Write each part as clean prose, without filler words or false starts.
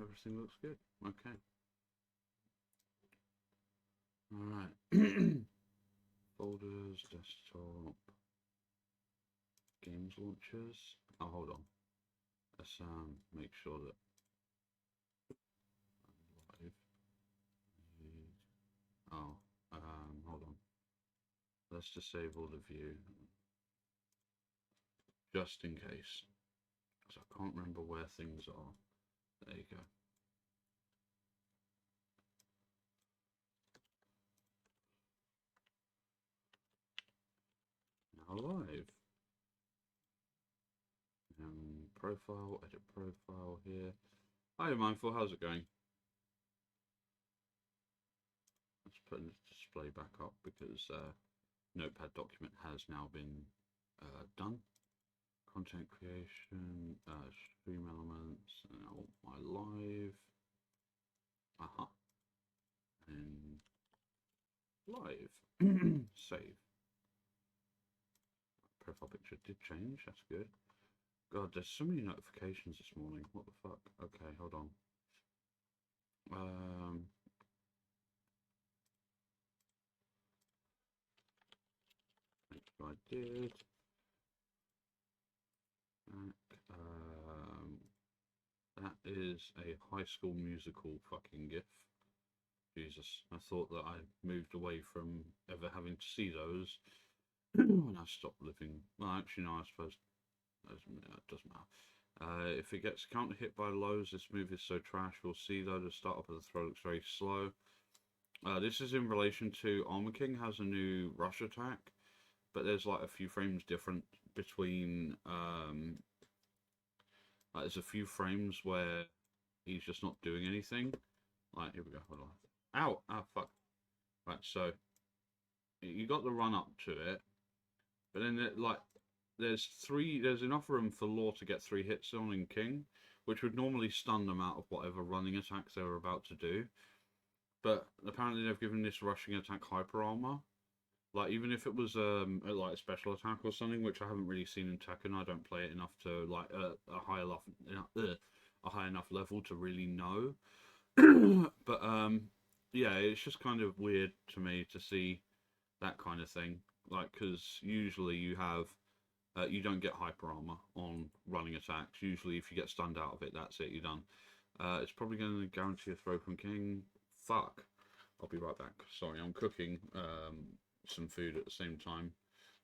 Everything looks good. Okay. Alright. Folders, desktop, games launchers. Oh, hold on. Let's make sure that I'm live. Oh, hold on. Let's disable the view just in case, because I can't remember where things are. There you go. Now live. Profile, edit profile here. Hi, Mindful. How's it going? Let's put the display back up because Notepad document has now been done. Content creation, stream elements, now my live. Aha. And live. Save. Profile picture did change. That's good. God, there's so many notifications this morning. What the fuck? Okay, hold on. I think I did. That is a High School Musical fucking gif. Jesus, I thought that I moved away from ever having to see those when I stopped living. Well, actually, no, I suppose it doesn't matter. If it gets counter hit by lows, this move is so trash. We'll see though, the startup of the throw looks very slow. This is in relation to Armor King has a new rush attack, but there's like a few frames different between there's a few frames where he's just not doing anything. Like, here we go, hold on. Ow! Ah, fuck. Right, so you got the run up to it, but then like there's enough room for Law to get 3 hits on in King, which would normally stun them out of whatever running attacks they were about to do. But apparently they've given this rushing attack hyper armor. Like, even if it was like a special attack or something, which I haven't really seen in Tekken, I don't play it enough to like a high enough level to really know. But yeah, it's just kind of weird to me to see that kind of thing. Like, because usually you have you don't get hyper armor on running attacks. Usually, if you get stunned out of it, that's it. You're done. It's probably going to guarantee a throw from King. Fuck. I'll be right back. Sorry, I'm cooking some food at the same time,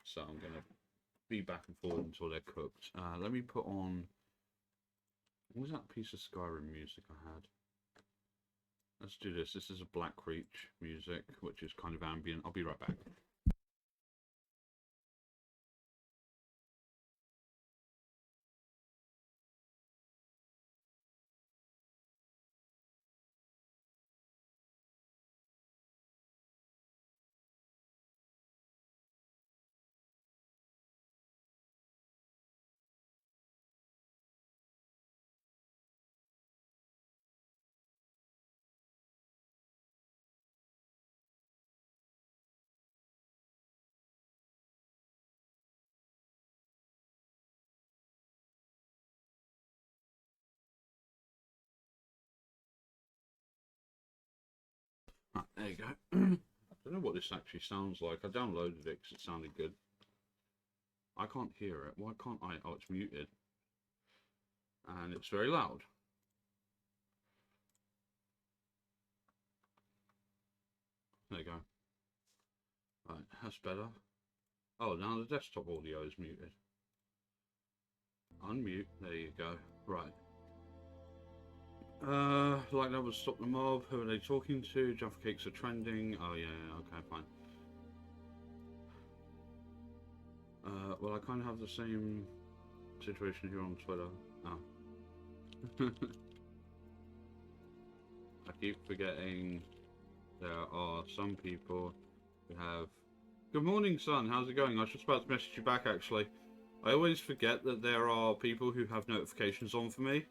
so I'm going to be back and forth until they're cooked. Let me put on. What was that piece of Skyrim music I had? Let's do this. This is a Black Reach music, which is kind of ambient. I'll be right back. Right, there you go. I don't know what this actually sounds like. I downloaded it because it sounded good. I can't hear it. Why can't I? Oh, it's muted. And it's very loud. There you go. Right, that's better. Oh, now the desktop audio is muted. Unmute. There you go. Right. Like that would stop the mob. Who are they talking to? Jaffa cakes are trending. Oh yeah, okay, fine. Well, I kind of have the same situation here on Twitter. Oh. I keep forgetting there are some people who have. Good morning, son. How's it going? I was just about to message you back, actually. I always forget that there are people who have notifications on for me.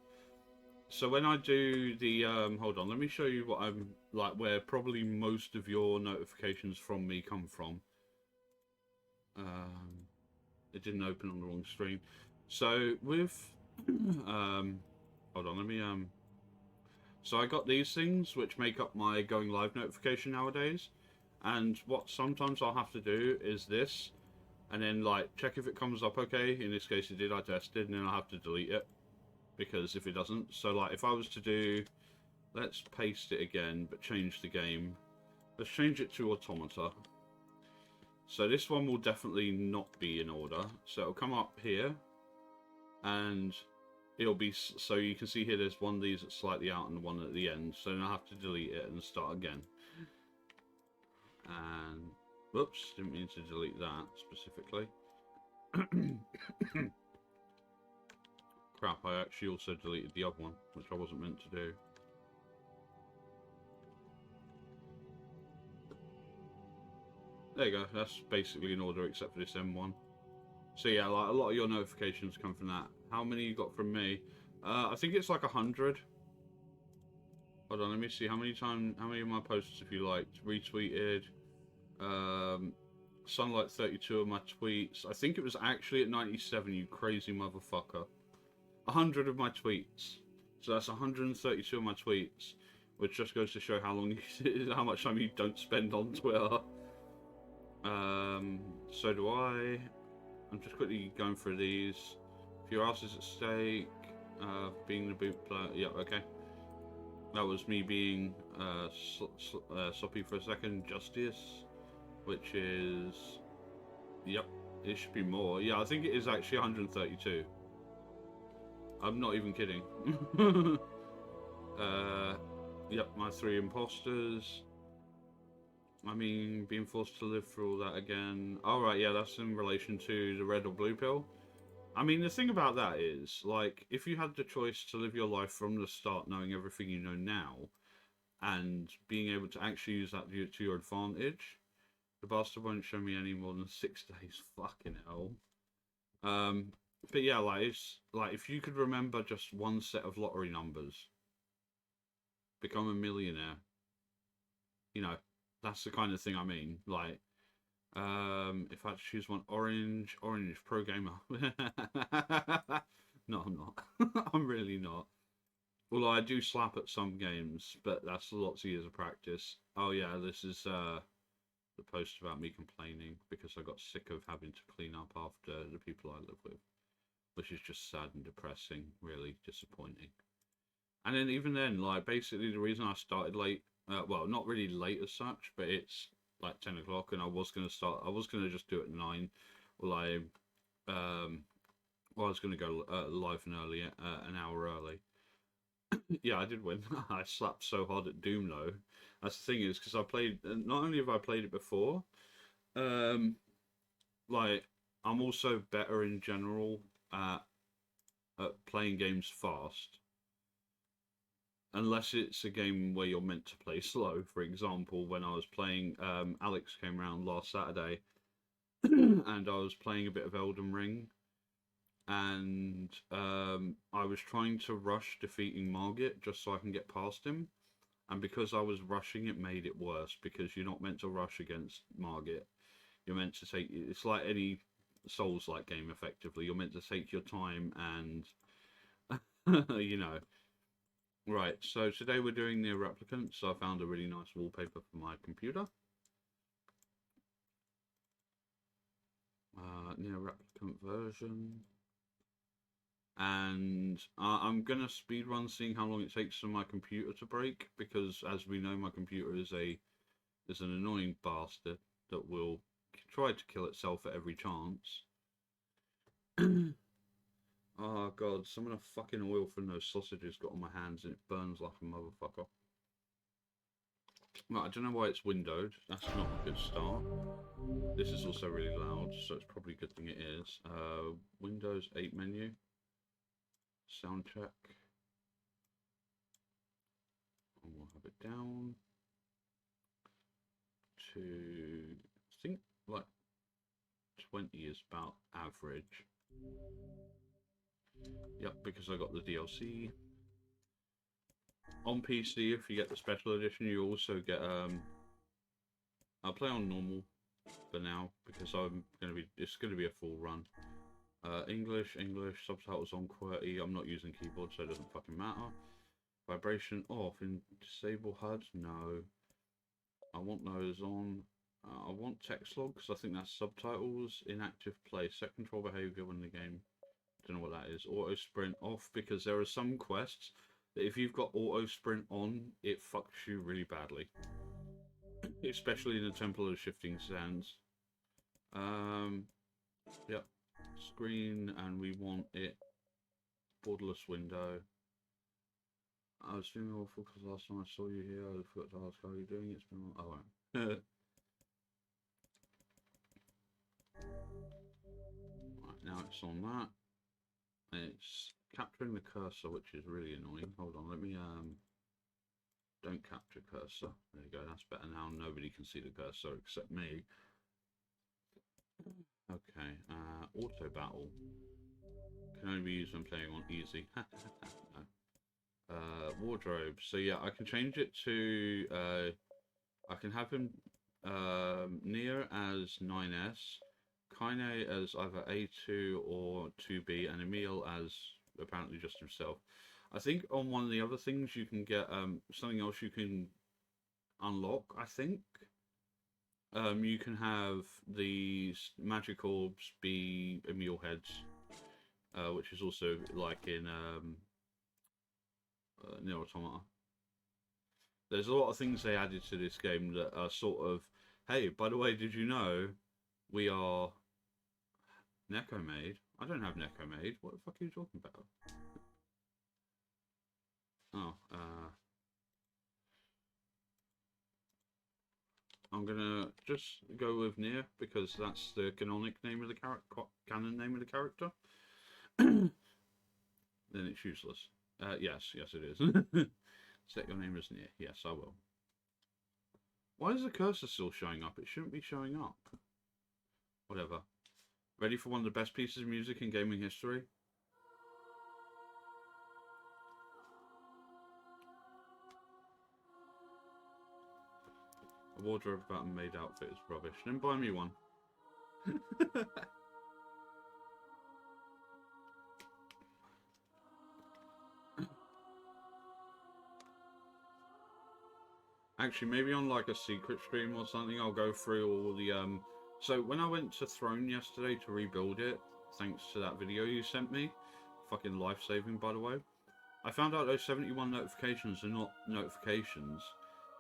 So when I do the, hold on, let me show you what I'm, like, where probably most of your notifications from me come from. It didn't open on the wrong screen. So with, hold on, let me, So I got these things, which make up my going live notification nowadays. And what sometimes I'll have to do is this, and then like check if it comes up okay. In this case it did, I tested, and then I'll have to delete it. Because if it doesn't, so like if I was to do, let's paste it again, but change the game. Let's change it to Automata. So this one will definitely not be in order. So it'll come up here, and it'll be, so you can see here there's one of these that's slightly out and one at the end. So then I'll have to delete it and start again. And, whoops, didn't mean to delete that specifically. Crap, I actually also deleted the other one, which I wasn't meant to do. There you go, that's basically in order except for this M1. So yeah, like a lot of your notifications come from that. How many you got from me? I think it's like 100. Hold on, let me see how many of my posts have you liked, retweeted. Sunlight 32 of my tweets. I think it was actually at 97, you crazy motherfucker. 100 of my tweets. So that's 132 of my tweets, which just goes to show how long how much time you don't spend on Twitter. So do I. I'm just quickly going through these. If your ass is at stake, being the boot player. Yeah, okay. That was me being sloppy for a second. Justice, which is, yep, it should be more. Yeah, I think it is actually 132. I'm not even kidding. Yep, my 3 imposters. I mean, being forced to live through all that again. Alright, yeah, that's in relation to the red or blue pill. I mean, the thing about that is, like, if you had the choice to live your life from the start knowing everything you know now, and being able to actually use that to your advantage, the bastard won't show me any more than 6 days. Fucking hell. But yeah, like, it's, like, if you could remember just one set of lottery numbers, become a millionaire, you know, that's the kind of thing I mean. Like, if I had to choose one, orange, pro gamer. No, I'm not. I'm really not. Although I do slap at some games, but that's lots of years of practice. Oh yeah, this is the post about me complaining because I got sick of having to clean up after the people I live with, which is just sad and depressing, really disappointing. And then even then, like, basically the reason I started late, well, not really late as such, but it's like 10 o'clock, and I was going to just do it at 9. Well, I was going to go live an hour early. Yeah, I did win. I slapped so hard at Doom, though. That's the thing is, because I played, not only have I played it before, like, I'm also better in general at playing games fast. Unless it's a game where you're meant to play slow. For example, when I was playing, Alex came around last Saturday, and I was playing a bit of Elden Ring, and I was trying to rush defeating Margit just so I can get past him, and because I was rushing, it made it worse, because you're not meant to rush against Margit. You're meant to take, it's like any Souls-like game, effectively. You're meant to take your time and, you know. Right, so today we're doing Near Replicant, so I found a really nice wallpaper for my computer. Near Replicant version. And I'm going to speedrun seeing how long it takes for my computer to break, because as we know, my computer is an annoying bastard that will try to kill itself at every chance. Oh god, some of the fucking oil from those sausages got on my hands and it burns like a motherfucker. Right, I don't know why it's windowed. That's not a good start. This is also really loud, so it's probably a good thing it is. Windows 8 menu. Sound check. And we'll have it down to, I think, like 20 is about average. Yep, because I got the DLC. On PC, if you get the special edition, you also get, I'll play on normal for now, because it's going to be a full run. English, subtitles on QWERTY. I'm not using keyboard, so it doesn't fucking matter. Vibration off. In disable HUD? No. I want those on. I want text logs. I think that's subtitles. Inactive play. Set control behavior when the game. Don't know what that is. Auto sprint off, because there are some quests that if you've got auto sprint on, it fucks you really badly. Especially in the Temple of Shifting Sands. Yep. Screen, and we want it borderless window. I was feeling awful because last time I saw you here, I forgot to ask how you're doing. It's been oh well. Right, now it's on that. It's capturing the cursor, which is really annoying. Hold on, let me don't capture cursor. There you go, that's better now. Nobody can see the cursor except me. Okay, auto battle. Can only be used when playing on easy. No. Wardrobe. So yeah, I can change it to I can have him Nier as 9S, Kaine as either A2 or 2B, and Emil as apparently just himself. I think on one of the other things you can get something else you can unlock, I think. You can have the magic orbs be Emil heads, which is also like in Nier Automata. There's a lot of things they added to this game that are sort of, hey, by the way, did you know we are Neko Maid? I don't have Neko Maid. What the fuck are you talking about? Oh, I'm gonna just go with Nier because that's the canonic name of the canon name of the character. Then it's useless. Yes, it is. Set your name as Nier. Yes, I will. Why is the cursor still showing up? It shouldn't be showing up. Whatever. Ready for one of the best pieces of music in gaming history? A wardrobe about a maid outfit is rubbish. Then buy me one. Actually, maybe on like a secret stream or something, I'll go through all the So when I went to Throne yesterday to rebuild it, thanks to that video you sent me, fucking life-saving by the way, I found out those 71 notifications are not notifications.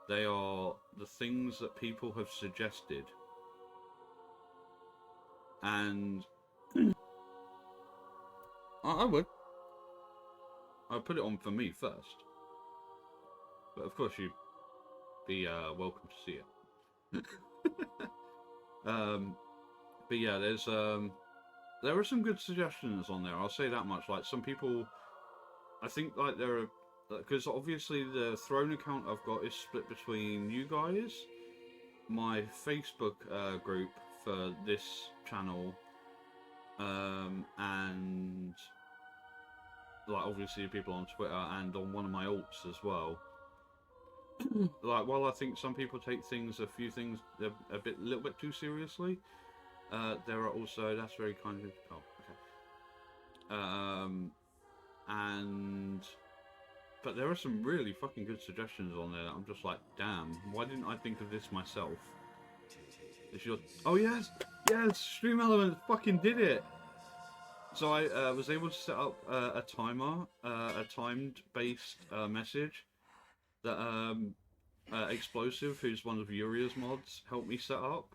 They are the things that people have suggested. And I would. I'd put it on for me first. But of course you'd be welcome to see it. But yeah, there are some good suggestions on there, I'll say that much. Like some people, I think like there are, because obviously the Throne account I've got is split between you guys, my Facebook group for this channel, and like obviously people on Twitter and on one of my alts as well. Like, while I think some people take a few things a little bit too seriously, there are also, that's very kind of, oh, okay. But there are some really fucking good suggestions on there that I'm just like, damn, why didn't I think of this myself? It's your, oh yes, Stream Element fucking did it! So I was able to set up a timer, a timed based message that Explosive, who's one of Uria's mods, helped me set up,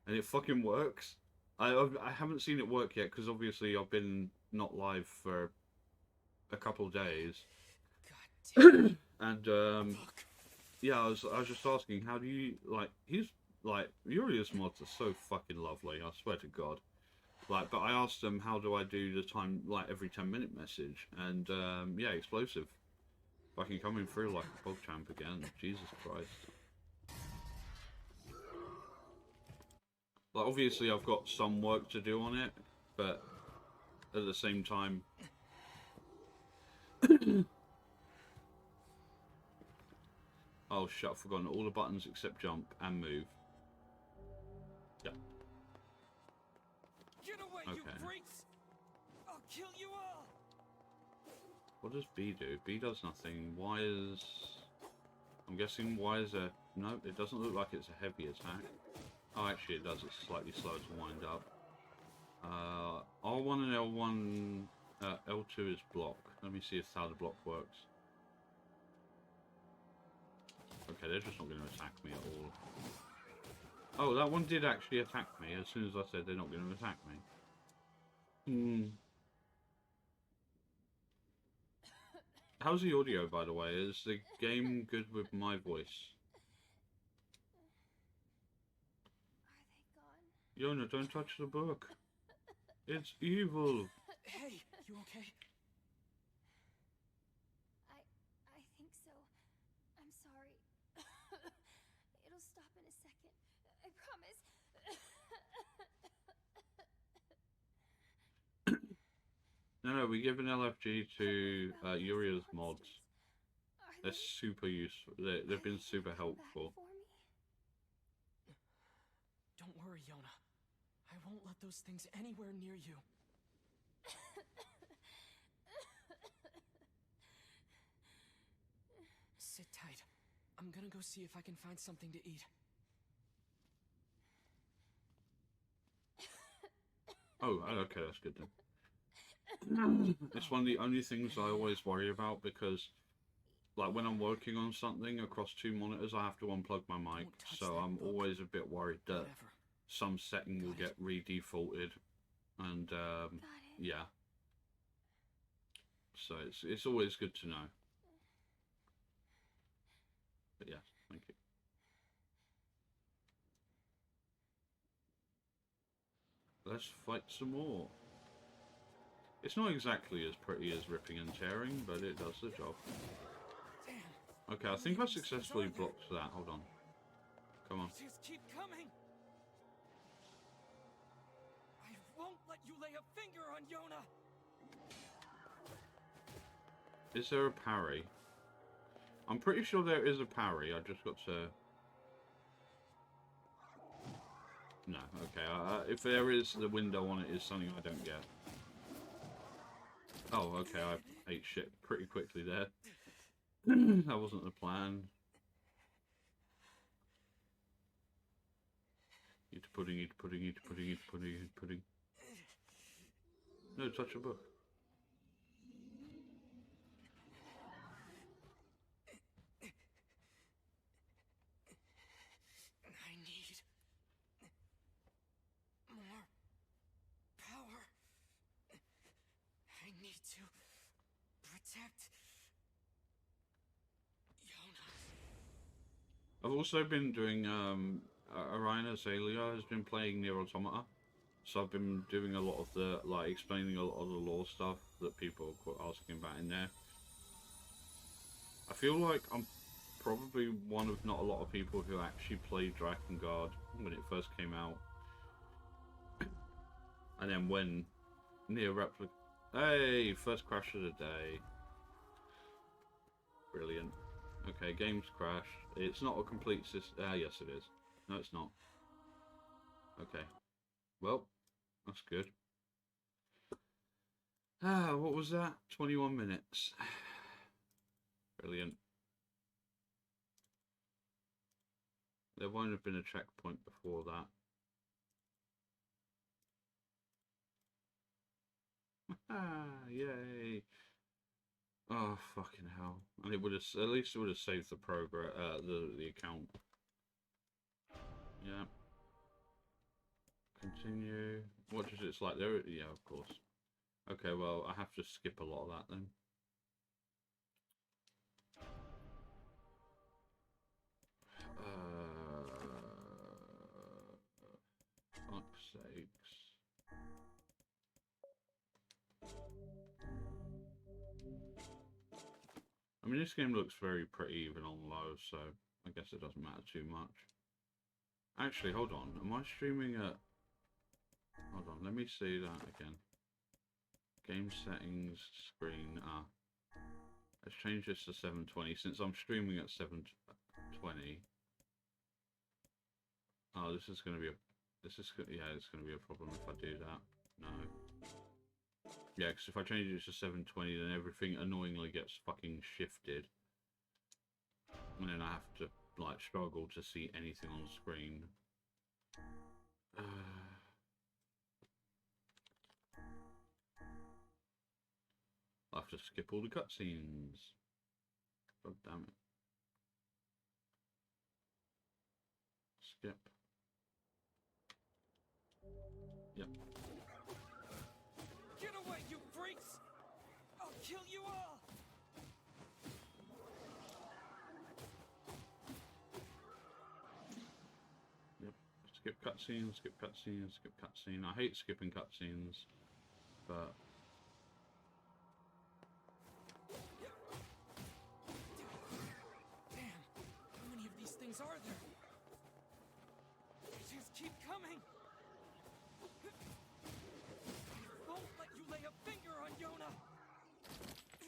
and it fucking works. I haven't seen it work yet because obviously I've been not live for a couple of days. And yeah, I was just asking, how do you Uria's mods are so fucking lovely, I swear to God. Like, but I asked them, how do I do the time, like every 10-minute message, and yeah, Explosive fucking coming through like a PogChamp again. Jesus Christ. Like, obviously I've got some work to do on it, but at the same time... Oh shit, I've forgotten all the buttons except jump and move. Yeah. Get away, okay. You freaks! I'll kill you all! What does B do? B does nothing. Y is... I'm guessing Y is a... No, it doesn't look like it's a heavy attack. Oh, actually it does. It's slightly slower to wind up. R1 and L1... L2 is block. Let me see if how the block works. Okay, they're just not going to attack me at all. Oh, that one did actually attack me as soon as I said they're not going to attack me. How's the audio, by the way? Is the game good with my voice? Are they gone? Yona, don't touch the book. It's evil. Hey, you okay? I think so. I'm sorry. It'll stop in a second. I promise. No, we give an LFG to Uriel's mods. They're super useful. They've been super helpful. Don't worry, Yona. I won't let those things anywhere near you. Sit tight. I'm gonna go see if I can find something to eat. Oh, okay, that's good then. It's one of the only things I always worry about because, like, when I'm working on something across two monitors, I have to unplug my mic, so I'm always a bit worried that some setting will get re-defaulted, and yeah. So it's always good to know. But yeah, thank you. Let's fight some more. It's not exactly as pretty as ripping and tearing, but it does the job. Okay, I think I successfully blocked that. Hold on. Come on. Just keep coming. I won't let you lay a finger on Yona. Is there a parry? I'm pretty sure there is a parry. I just got to... No, okay. If there is, the window on it is something I don't get. Oh, okay, I ate shit pretty quickly there. That wasn't the plan. Eat pudding, eat pudding, eat pudding, eat pudding, eat pudding. No, touch a book. I need more power. I need to protect Yona. I've also been doing, Arina Azalea has been playing Nier Automata. So I've been doing a lot of the, like, explaining a lot of the lore stuff that people are asking about in there. I feel like I'm probably one of not a lot of people who actually played Drakengard when it first came out. And then when Nier Replica... Hey, first crash of the day. Brilliant. Okay, game's crashed. It's not a complete system. Yes it is. No, it's not. Okay. Well, that's good. What was that? 21 minutes. Brilliant. There won't have been a checkpoint before that. Yay. Oh, fucking hell. And it would have, at least it would have saved the progress, the account. Yeah. Continue. What does it's like there? Yeah, of course. Okay, well, I have to skip a lot of that then. Fuck's sakes. I mean, this game looks very pretty even on low, so I guess it doesn't matter too much. Actually, hold on. Am I streaming at... Hold on, let me see that again. Game settings, screen, let's change this to 720, since I'm streaming at 720. Oh, this is going to be a... yeah, it's going to be a problem if I do that. No. Yeah, because if I change it to 720, then everything annoyingly gets fucking shifted. And then I have to, like, struggle to see anything on screen. I'll have to skip all the cutscenes. God damn it. Skip. Yep. Get away, you freaks! I'll kill you all! Yep. Skip cutscenes, skip cutscenes, skip cutscene. I hate skipping cutscenes, but... Damn, how many of these things are there? They just keep coming! I won't let you lay a finger on Yona!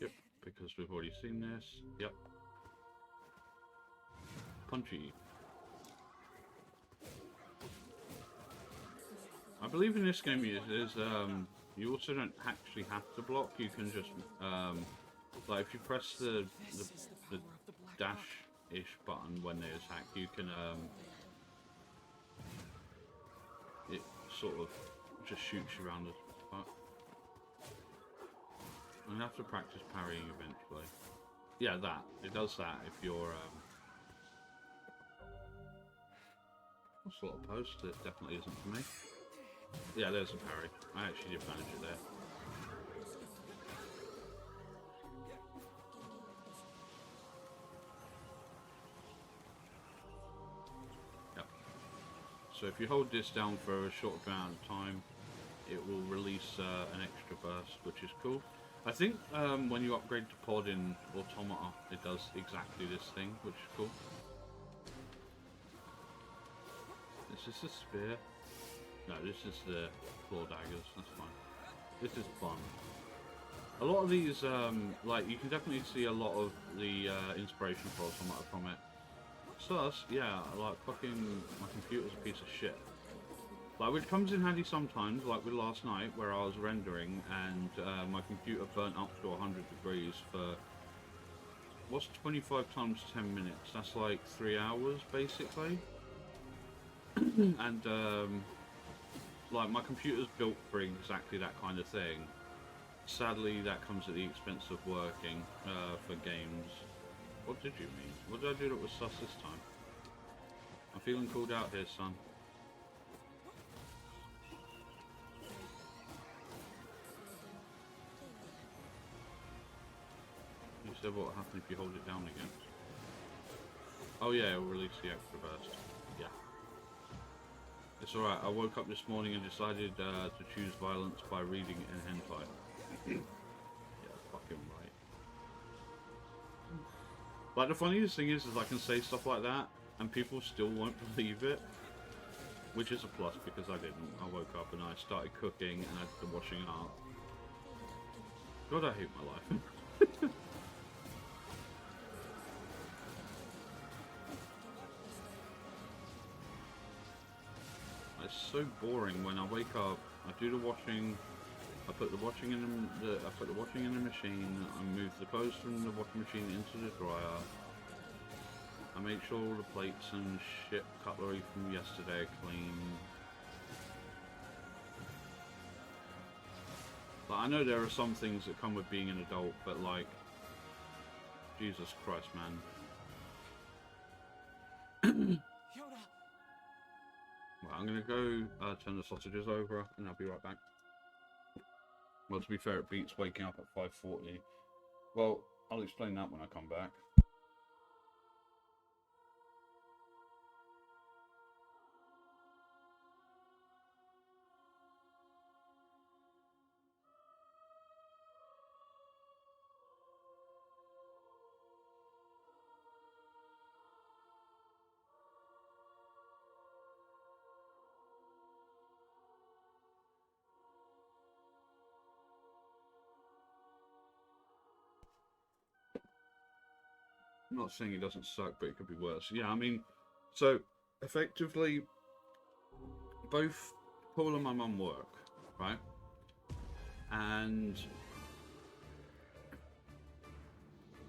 Yep, because we've already seen this. Yep. Punchy. I believe in this game you also don't actually have to block. You can just like if you press the dash-ish button when they attack, you can it sort of just shoots you around the spot. I'm gonna have to practice parrying eventually. Yeah, that it does that if you're what sort of post? It definitely isn't for me. Yeah, there's a parry. I actually did manage it there. Yep. So if you hold this down for a short amount of time, it will release an extra burst, which is cool. I think when you upgrade to pod in Automata, it does exactly this thing, which is cool. Is this a spear? No, this is the claw daggers, that's fine. This is fun. A lot of these, like, you can definitely see a lot of the inspiration for Automata from it. Sus, yeah, like, fucking, my computer's a piece of shit. Like, which comes in handy sometimes, like with last night, where I was rendering, and my computer burnt up to 100 degrees for... What's 25 times 10 minutes? That's like 3 hours, basically. And, like, my computer's built for exactly that kind of thing. Sadly, that comes at the expense of working for games. What did you mean? What did I do that was sus this time? I'm feeling called out here, son. You said what happened if you hold it down again? Oh yeah, it'll release the extra burst. Yeah. It's alright, I woke up this morning and decided to choose violence by reading it in hentai. Yeah, fucking right. Like, the funniest thing is I can say stuff like that, and people still won't believe it. Which is a plus, because I didn't. I woke up and I started cooking, and I did the washing up. God, I hate my life. It's so boring when I wake up, I do the washing, I put the washing in the machine, I move the clothes from the washing machine into the dryer, I make sure all the plates and shit cutlery from yesterday are clean. But I know there are some things that come with being an adult, but like, Jesus Christ, man. Well, I'm gonna go turn the sausages over, and I'll be right back. Well, to be fair, it beats waking up at 5:40. Well, I'll explain that when I come back. I'm not saying it doesn't suck, but it could be worse. Yeah, I mean, so effectively, both Paul and my mum work, right? And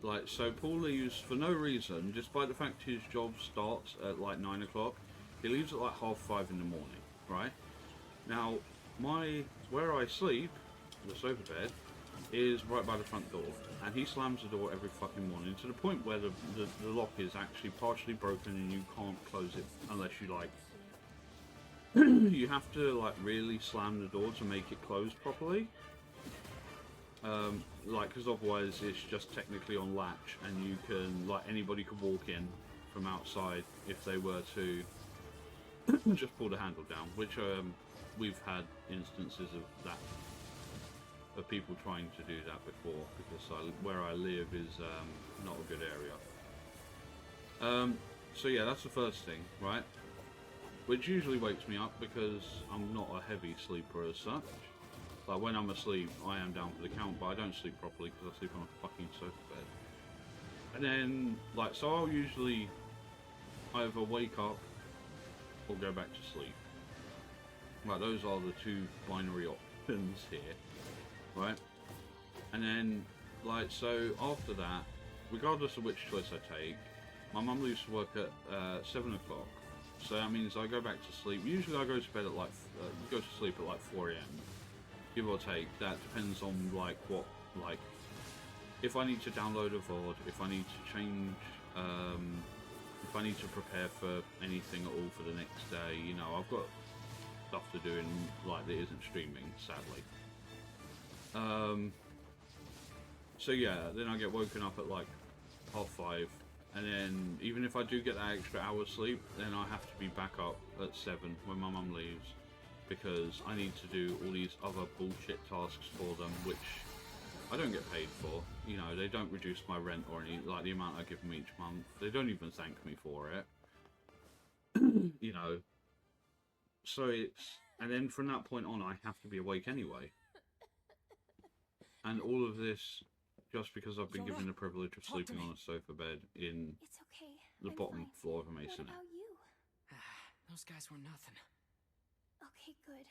like, so Paul leaves for no reason, despite the fact his job starts at like 9 o'clock. He leaves at like 5:30 in the morning, right? Now, where I sleep, the sofa bed, is right by the front door, and he slams the door every fucking morning to the point where the lock is actually partially broken and you can't close it unless you like. You have to like really slam the door to make it close properly. Like, because otherwise it's just technically on latch, and you can, like, anybody could walk in from outside if they were to just pull the handle down, which we've had instances of that, of people trying to do that before, because where I live is not a good area. So yeah, that's the first thing, right? Which usually wakes me up because I'm not a heavy sleeper as such. Like, when I'm asleep, I am down for the count, but I don't sleep properly because I sleep on a fucking sofa bed. And then, like, so I'll usually either wake up or go back to sleep. Right, those are the two binary options here, right? And then, like, so after that, regardless of which choice I take, my mum leaves to work at 7 o'clock. So that means I go back to sleep. Usually I go to bed at like, go to sleep at like 4 AM. Give or take. That depends on like what, like, if I need to download a VOD, if I need to change, if I need to prepare for anything at all for the next day, you know, I've got stuff to do in, like, that isn't streaming, sadly. So yeah, then I get woken up at like 5:30, and then even if I do get that extra hour's sleep, then I have to be back up at 7 when my mum leaves, because I need to do all these other bullshit tasks for them, which I don't get paid for. You know, they don't reduce my rent or any, like, the amount I give them each month. They don't even thank me for it. You know. So it's, and then from that point on, I have to be awake anyway. And all of this just because I've been given the privilege of sleeping on a sofa bed in It's okay. the I'm bottom fine. floor of a What masonette. about you? Those guys were nothing. Okay, good.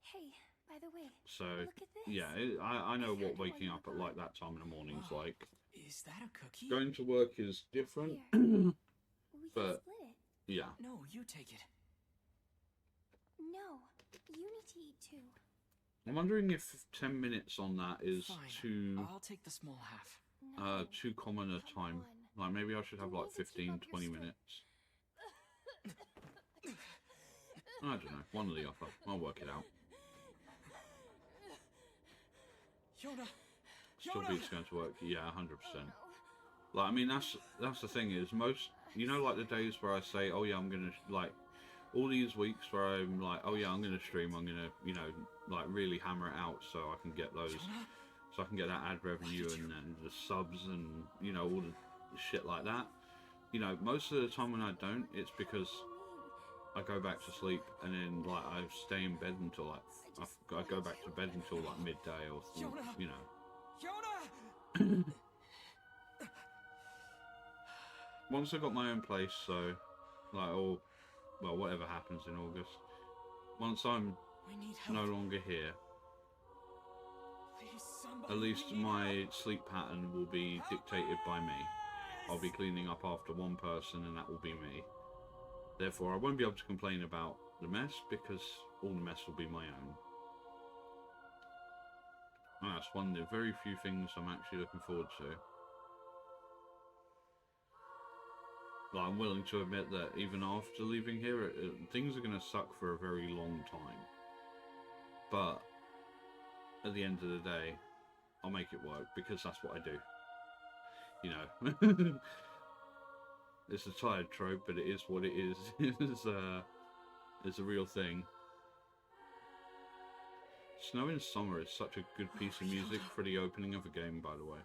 Hey, by the way, So, look at this. yeah, I know I what found it waking while up you at were like gone. that time in the morning's Whoa. like. Is that a cookie? Going to work is different, Here. We can but split it. yeah. No, you take it. No, you need to eat too. I'm wondering if 10 minutes on that is Fine. too I'll take the small half. No. too common a Come time. on. Like, maybe I should have You like need to keep 15, up your 20 strength. minutes. I don't know, one or the other. I'll work it out. Yona! Still Yona! beats going to work, yeah, 100%. Oh, no. Like, I mean, that's the thing is, most, you know, like the days where I say, oh yeah, I'm gonna, like, all these weeks where I'm like, oh yeah, I'm gonna stream, I'm gonna, you know, like, really hammer it out so I can get those, Yona? so I can get that ad revenue and the subs and, you know, all the shit like that. You know, most of the time when I don't, it's because I go back to sleep and then, like, I stay in bed until like, I go back to bed until like midday or, you know. Yona! Once I got my own place, so, like, or, well, whatever happens in August, once I'm We need help. no longer here, Please, somebody, at least we need my help. sleep pattern will be dictated by me. I'll be cleaning up after one person and that will be me. Therefore, I won't be able to complain about the mess because all the mess will be my own. And that's one of the very few things I'm actually looking forward to. Like, I'm willing to admit that even after leaving here, things are going to suck for a very long time. But at the end of the day, I'll make it work because that's what I do. You know. It's a tired trope, but it is what it is. It's a real thing. Snow in Summer is such a good piece of music for the opening of a game, by the way.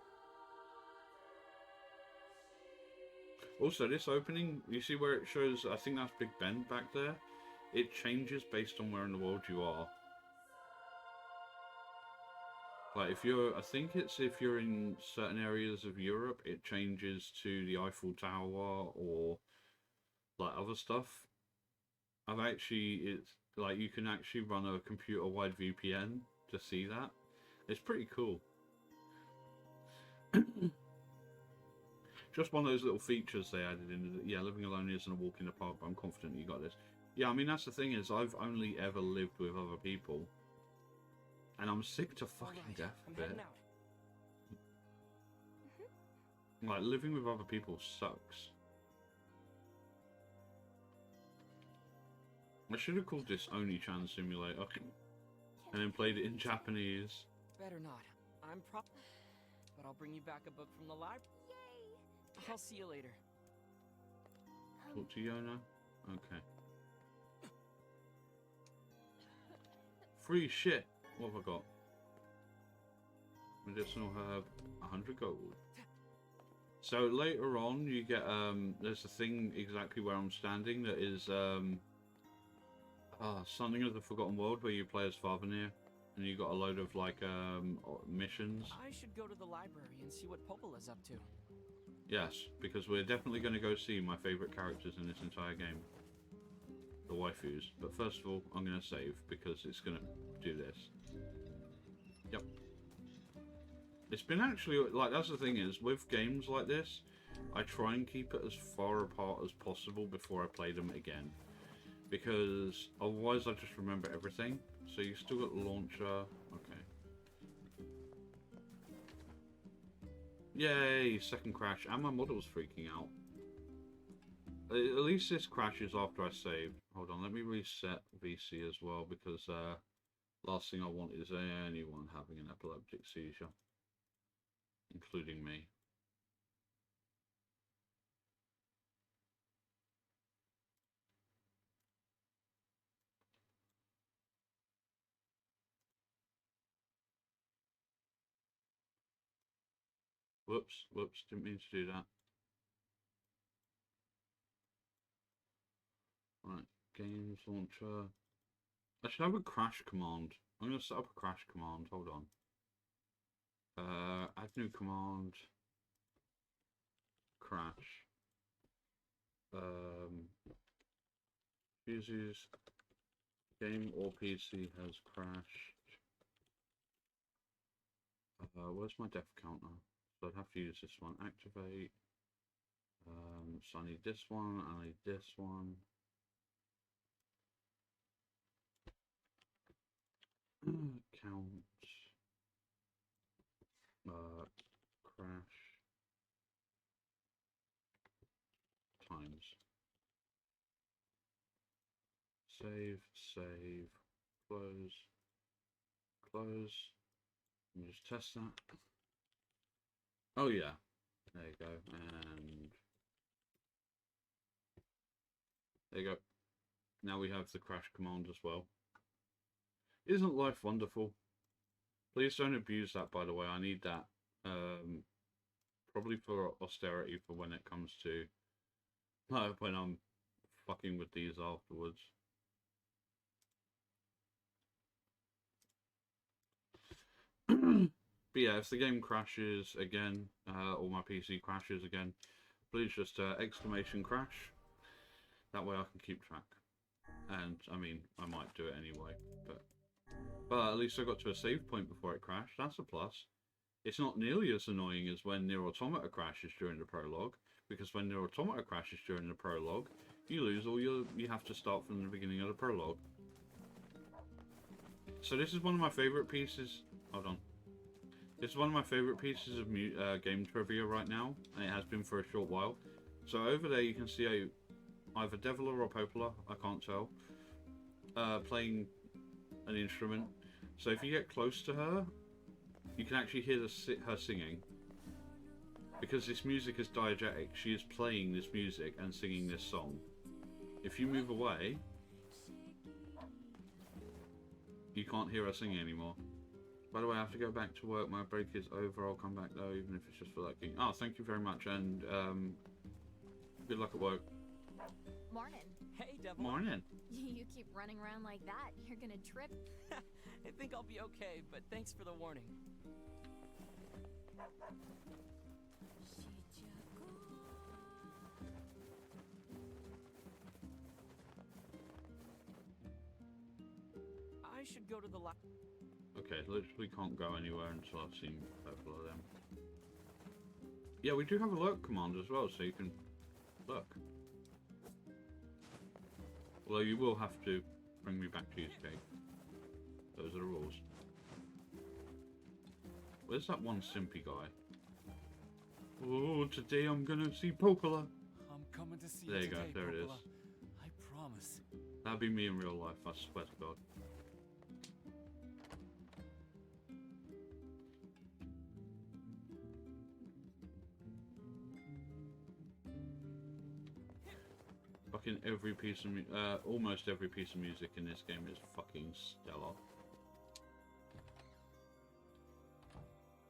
Also, this opening, you see where it shows, I think that's Big Ben back there? It changes based on where in the world you are. Like, if you're, I think it's if you're in certain areas of Europe, it changes to the Eiffel Tower or, like, other stuff. I've actually, it's, like, you can actually run a computer-wide VPN to see that. It's pretty cool. Just one of those little features they added in. Yeah, living alone isn't a walk in the park, but I'm confident you got this. Yeah, I mean, that's the thing is, I've only ever lived with other people. And I'm sick to fucking death of it. Like, living with other people sucks. I should have called this Oni-chan Simulator. And then played it in Japanese. Better not. But I'll bring you back a book from the library. Yay! I'll see you later. Talk to Yona? Okay. Free shit! What have I got? Medicinal herb, 100 gold. So later on, you get, there's a thing exactly where I'm standing that is, something of the Forgotten World where you play as Fathernear. And you got a load of, like, missions. I should go to the library and see what Popola's up to. Yes, because we're definitely going to go see my favourite characters in this entire game. The waifus. But first of all, I'm going to save, because it's going to do this. Yep. It's been actually, like, that's the thing is, with games like this, I try and keep it as far apart as possible before I play them again. Because otherwise I just remember everything. So you still got the launcher. Okay. Yay! Second crash. And my model's freaking out. At least this crashes after I save. Hold on, let me reset VC as well. Because last thing I want is anyone having an epileptic seizure. Including me. Whoops, didn't mean to do that. Right, games launcher. I should have a crash command. I'm going to set up a crash command, hold on. Add new command. Crash. Uses game or PC has crashed. Where's my death counter? So I'd have to use this one. Activate. So I need this one, I need this one. Count. Crash. Times. Save, close. Let me just test that. Oh yeah, there you go, and there you go. Now we have the crash command as well. Isn't life wonderful? Please don't abuse that, by the way. I need that, probably for austerity for when it comes to, when I'm fucking with these afterwards. But yeah, if the game crashes again, or my PC crashes again, please just exclamation crash. That way I can keep track. And I mean, I might do it anyway, but at least I got to a save point before it crashed. That's a plus. It's not nearly as annoying as when Nier Automata crashes during the prologue, because when Nier Automata crashes during the prologue, you lose all you have to start from the beginning of the prologue. So this is one of my favorite pieces. Hold on. This is one of my favorite pieces of game trivia right now, and it has been for a short while. So over there you can see either Devil or Popola, I can't tell, playing an instrument. So if you get close to her, you can actually hear her singing. Because this music is diegetic, she is playing this music and singing this song. If you move away, you can't hear her singing anymore. By the way, I have to go back to work. My break is over. I'll come back though, even if it's just for that game. Oh, thank you very much, and good luck at work. Morning. Hey, Devil. Morning. You keep running around like that, you're gonna trip. I think I'll be okay, but thanks for the warning. I should go to the Okay, literally can't go anywhere until I've seen a couple of them. Yeah, we do have a lurk command as well, so you can lurk. Although you will have to bring me back to cheesecake. Those are the rules. Where's that one simpy guy? Oh, today I'm gonna see Popola. I'm coming to see There you today, go, there it is. Popola. I promise. That'd be me in real life, I swear to God. Fucking every piece of almost every piece of music in this game is fucking stellar.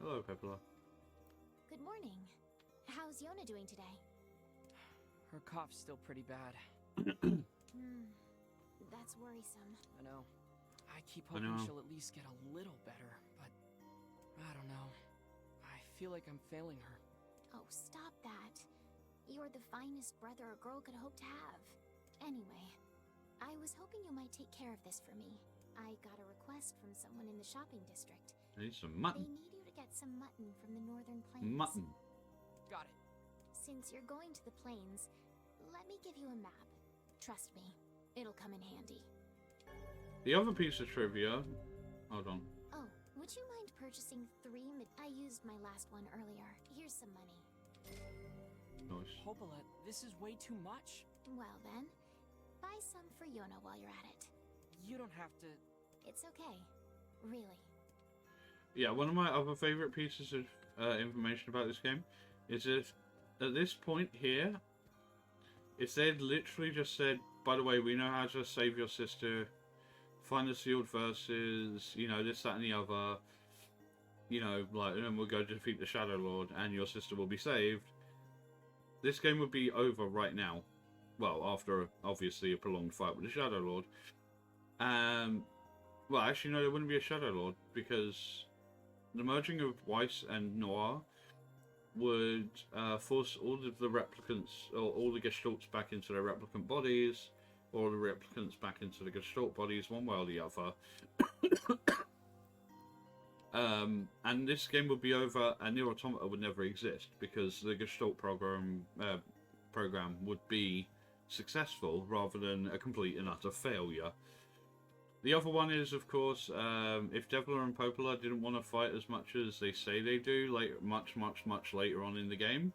Hello, Popola. Good morning. How's Yona doing today? Her cough's still pretty bad. That's worrisome. I know. I keep hoping she'll at least get a little better, but I don't know. I feel like I'm failing her. Oh, stop that. You're the finest brother a girl could hope to have. Anyway, I was hoping you might take care of this for me. I got a request from someone in the shopping district. I need some They mutton. need you to get some mutton from the northern plains. Mutton. Got it. Since you're going to the plains, let me give you a map. Trust me, it'll come in handy. The other piece of trivia. Hold on. Oh, would you mind purchasing 3 I used my last one earlier. Here's some money. Nice. Popola, this is way too much. Well then, buy some for Yona while you're at it. You don't have to... It's okay. Really. Yeah, one of my other favorite pieces of information about this game is if at this point here, if they'd literally just said, by the way, we know how to save your sister, find the sealed verses, you know, this, that, and the other, you know, like, and then we'll go defeat the Shadow Lord and your sister will be saved, this game would be over right now. Well, after, obviously, a prolonged fight with the Shadow Lord. Well, actually, no, there wouldn't be a Shadow Lord, because the merging of Weiss and Noir would force all of the replicants, or all the Gestalts back into their replicant bodies, or the replicants back into the Gestalt bodies, one way or the other. And this game would be over, and Nier Automata would never exist, because the Gestalt program would be successful, rather than a complete and utter failure. The other one is, of course, if Devler and Popola didn't want to fight as much as they say they do, much later on in the game,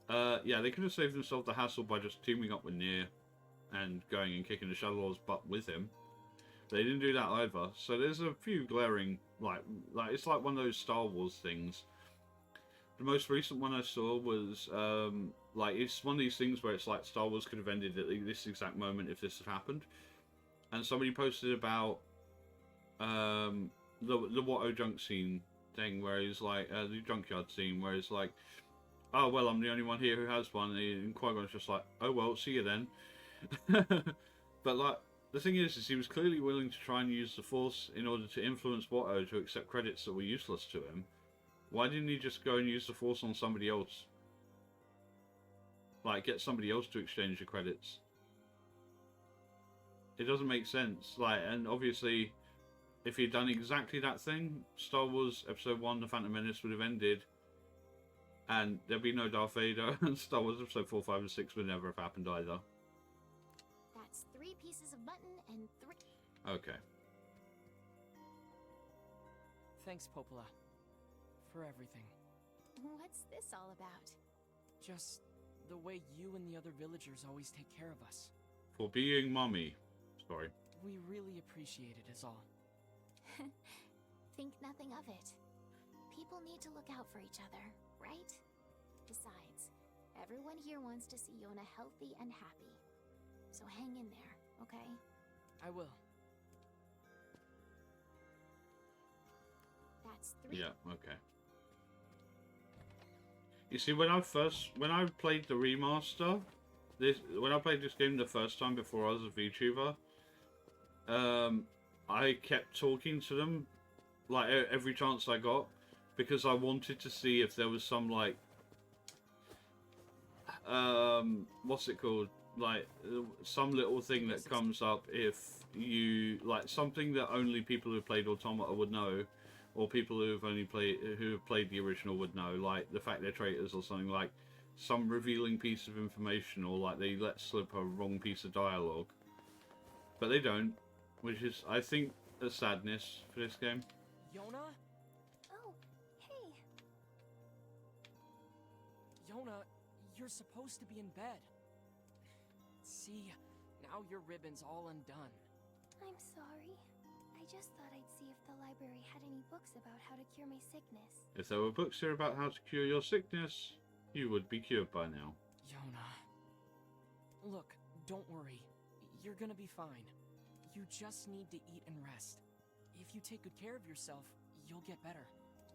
yeah, they could have saved themselves the hassle by just teaming up with Nier and going and kicking the Shadow Lord's butt with him. They didn't do that either, so there's a few glaring, like it's like one of those Star Wars things. The most recent one I saw was, it's one of these things where it's like Star Wars could have ended at this exact moment if this had happened. And somebody posted about the Watto junk scene thing, where he's like, the junkyard scene, where it's like, oh, well, I'm the only one here who has one, and Qui-Gon's just like, oh, well, see you then. But, like, the thing is he was clearly willing to try and use the Force in order to influence Watto to accept credits that were useless to him. Why didn't he just go and use the Force on somebody else? Like, get somebody else to exchange the credits. It doesn't make sense. Like, and obviously, if he'd done exactly that thing, Star Wars Episode 1, The Phantom Menace, would have ended. And there'd be no Darth Vader, and Star Wars Episode 4, 5, and 6 would never have happened either. That's 3 pieces of mutton and 3... Okay. Thanks, Popola. For everything. What's this all about? Just the way you and the other villagers always take care of us. For being mommy. Sorry. We really appreciate it, is all. Think nothing of it. People need to look out for each other, right? Besides, everyone here wants to see Yona healthy and happy. So hang in there, okay? I will. That's 3. Yeah, okay. You see, when I played the remaster, when I played this game the first time before I was a VTuber, I kept talking to them, like, every chance I got, because I wanted to see if there was some, like, what's it called? Like, some little thing that comes up if you like something that only people who played Automata would know, or people who have played the original would know, like the fact they're traitors or something, like some revealing piece of information, or like they let slip a wrong piece of dialogue. But they don't, which is, I think, a sadness for this game. Yona? Oh, hey. Yona, you're supposed to be in bed. See, now your ribbon's all undone. I'm sorry. I just thought I'd see if the library had any books about how to cure my sickness. If there were books here about how to cure your sickness, you would be cured by now. Yona. Look, don't worry. You're gonna be fine. You just need to eat and rest. If you take good care of yourself, you'll get better.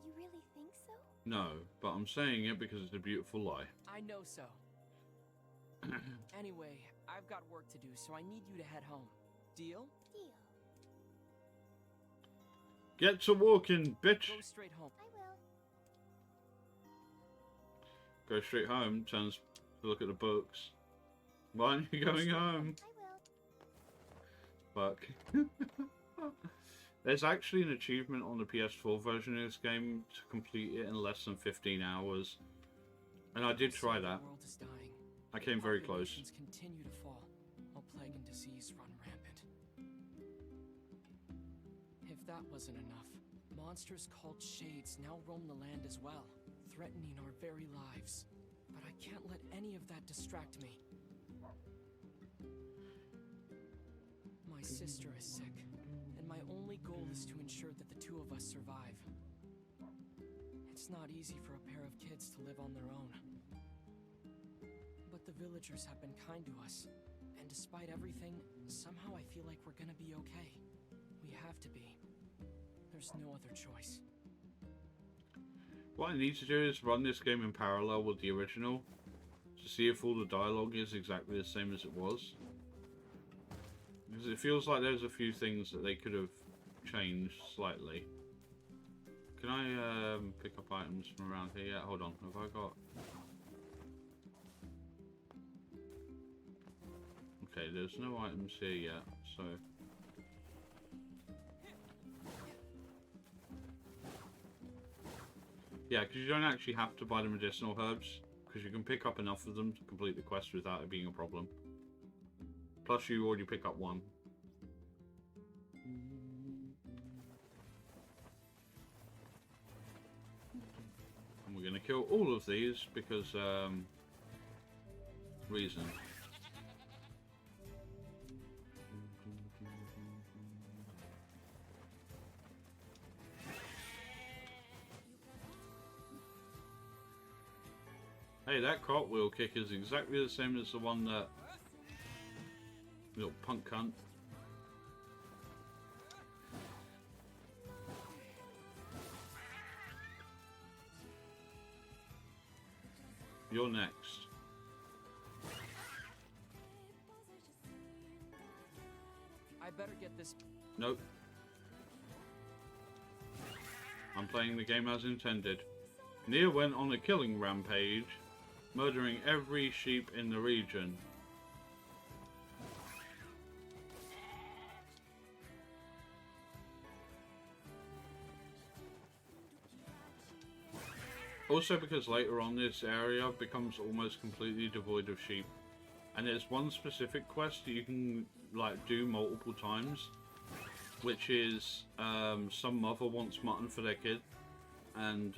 You really think so? No, but I'm saying it because it's a beautiful lie. I know so. Anyway, I've got work to do, so I need you to head home. Deal? Deal. Get to walking, bitch! Go straight home. I will. Go straight home, turns to look at the books. Why aren't you going home? I will. Fuck. There's actually an achievement on the PS4 version of this game to complete it in less than 15 hours. And I did try that. The world is dying. I came very close. Populations continue to fall, while plague and disease run rampant. If that wasn't enough, monsters called Shades now roam the land as well, threatening our very lives. But I can't let any of that distract me. My sister is sick, and my only goal is to ensure that the two of us survive. It's not easy for a pair of kids to live on their own. But the villagers have been kind to us, and despite everything, somehow I feel like we're gonna be okay. We have to be. There's no other choice. What I need to do is run this game in parallel with the original to see if all the dialogue is exactly the same as it was. Because it feels like there's a few things that they could have changed slightly. Can I pick up items from around here? Yeah, hold on. Have I got... Okay, there's no items here yet, so... Yeah, because you don't actually have to buy the medicinal herbs, because you can pick up enough of them to complete the quest without it being a problem. Plus you already pick up one. And we're going to kill all of these because, reason. Hey, that cartwheel kick is exactly the same as the one that... Little punk cunt. You're next. I better get this. Nope. I'm playing the game as intended. Nia went on a killing rampage, murdering every sheep in the region. Also because later on this area becomes almost completely devoid of sheep. And there's one specific quest that you can like do multiple times. Which is some mother wants mutton for their kid. And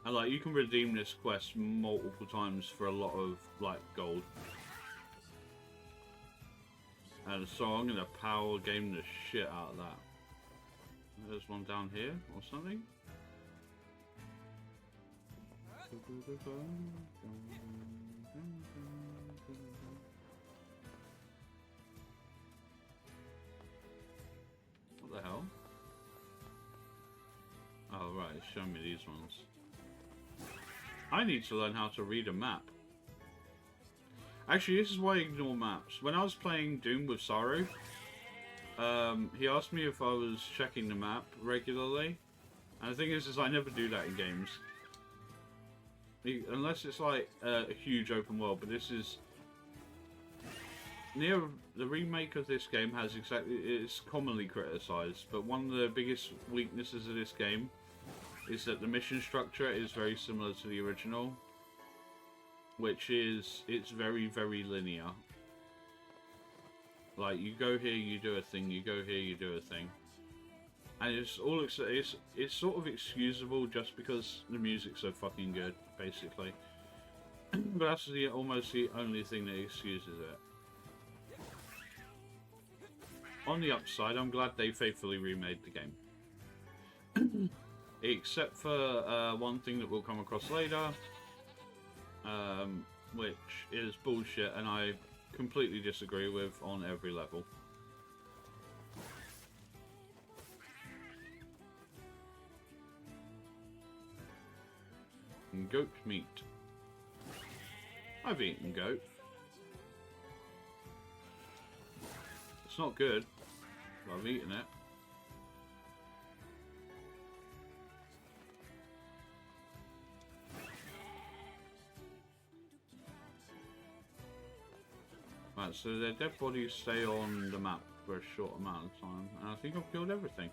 and like you can redeem this quest multiple times for a lot of like gold. And so I'm gonna power game the shit out of that. There's one down here or something. What the hell? Oh right, it's showing me these ones. I need to learn how to read a map. Actually, this is why I ignore maps. When I was playing Doom with Saru, he asked me if I was checking the map regularly. And the thing is I never do that in games. Unless it's like a huge open world, but this is... the remake of this game has it's commonly criticised, but one of the biggest weaknesses of this game is that the mission structure is very similar to the original, which is it's very, very linear. Like, you go here, you do a thing, you go here, you do a thing. And it's sort of excusable just because the music's so fucking good, basically. But that's almost the only thing that excuses it. On the upside, I'm glad they faithfully remade the game. Except for one thing that we'll come across later, which is bullshit, and I completely disagree with on every level. Goat meat. I've eaten goat. It's not good, but I've eaten it. Right, so their dead bodies stay on the map for a short amount of time, and I think I've killed everything.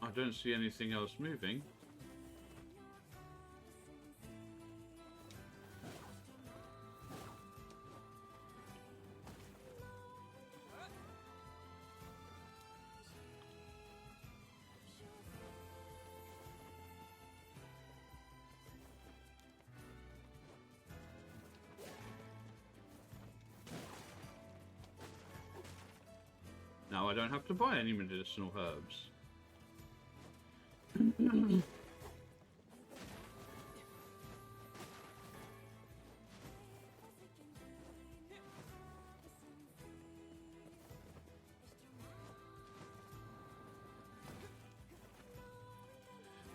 I don't see anything else moving. Now I don't have to buy any medicinal herbs.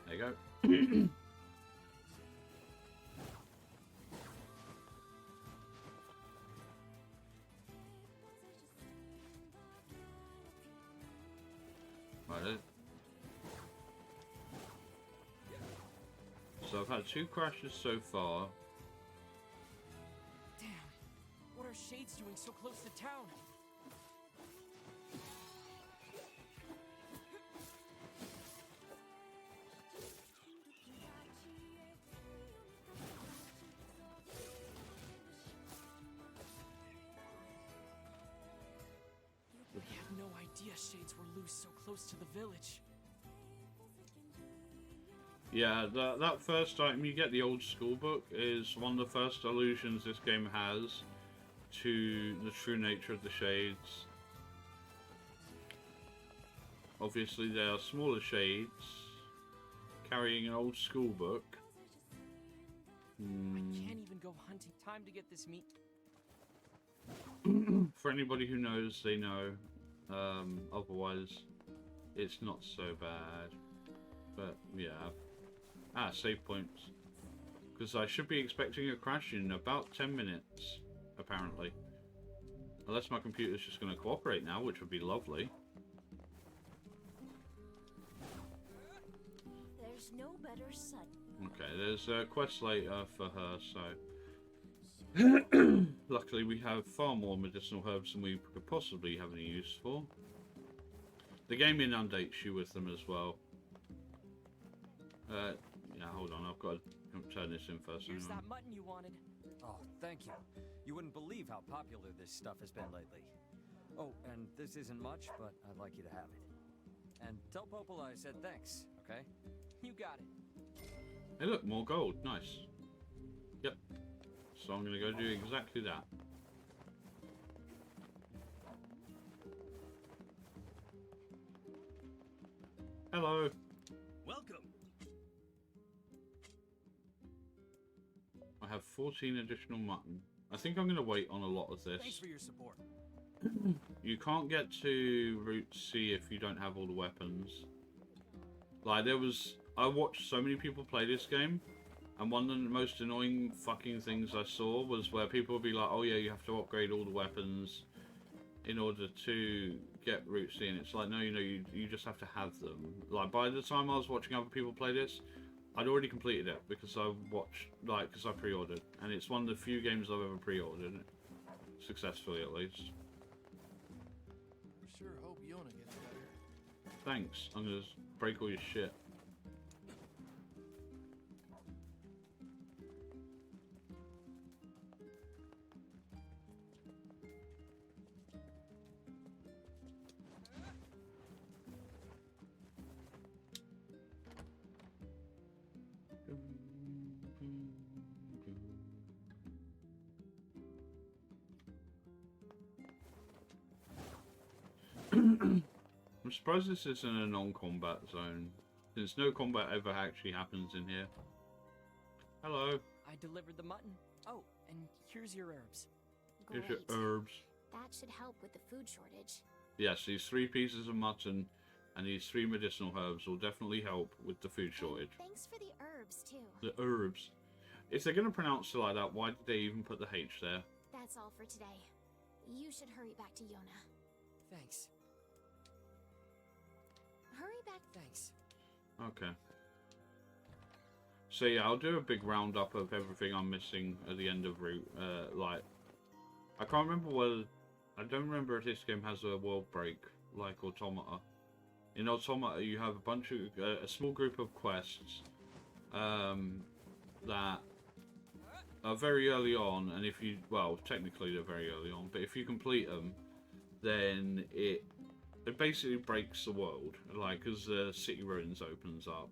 There you go. Right. So I've had 2 crashes so far. Damn. What are shades doing so close to town? I had no idea shades were loose so close to the village. Yeah, that first item you get, the old school book, is one of the first allusions this game has to the true nature of the shades. Obviously they are smaller shades carrying an old school book. I can't even go hunting. Time to get this meat. For anybody who knows, they know. Otherwise, it's not so bad. But yeah. Ah, save points. Because I should be expecting a crash in about 10 minutes, apparently. Unless my computer's just going to cooperate now, which would be lovely. There's no better son. Okay, there's a quest later for her, so... Luckily we have far more medicinal herbs than we could possibly have any use for. The game inundates you with them as well. Yeah, hold on, I've got to turn this in first. Here's that mutton you wanted. Oh, thank you. You wouldn't believe how popular this stuff has been lately. Oh, and this isn't much, but I'd like you to have it. And tell Popel I said thanks, okay? You got it. Hey look, more gold, nice. Yep. So I'm going to go do exactly that. Hello. Welcome. I have 14 additional mutton. I think I'm going to wait on a lot of this. Thanks for your support. You can't get to Route C if you don't have all the weapons. Like, I watched so many people play this game, and one of the most annoying fucking things I saw was where people would be like, oh yeah, you have to upgrade all the weapons in order to get Route C, and it's like, no, you just have to have them. Like, by the time I was watching other people play this, I'd already completed it because I watched, like, because I pre-ordered, and it's one of the few games I've ever pre-ordered successfully, at least. Sure hope Yona gets better. Thanks. I'm gonna break all your shit. I'm surprised this isn't a non-combat zone, since no combat ever actually happens in here. Hello. I delivered the mutton. Oh, and here's your herbs. Here's your Great. herbs. That should help with the food shortage. Yes, these 3 pieces of mutton and these 3 medicinal herbs will definitely help with the food shortage. And thanks for the herbs, too. The herbs. If they're going to pronounce it like that, why did they even put the H there? That's all for today. You should hurry back to Yona. Thanks. Hurry back. Thanks. Okay. So yeah, I'll do a big roundup of everything I'm missing at the end of Route. Like, I can't remember whether... I don't remember if this game has a world break, like Automata. In Automata, you have a bunch of... a small group of quests that are very early on, and if you... well, technically they're very early on, but if you complete them, then it basically breaks the world, like, as the city ruins opens up.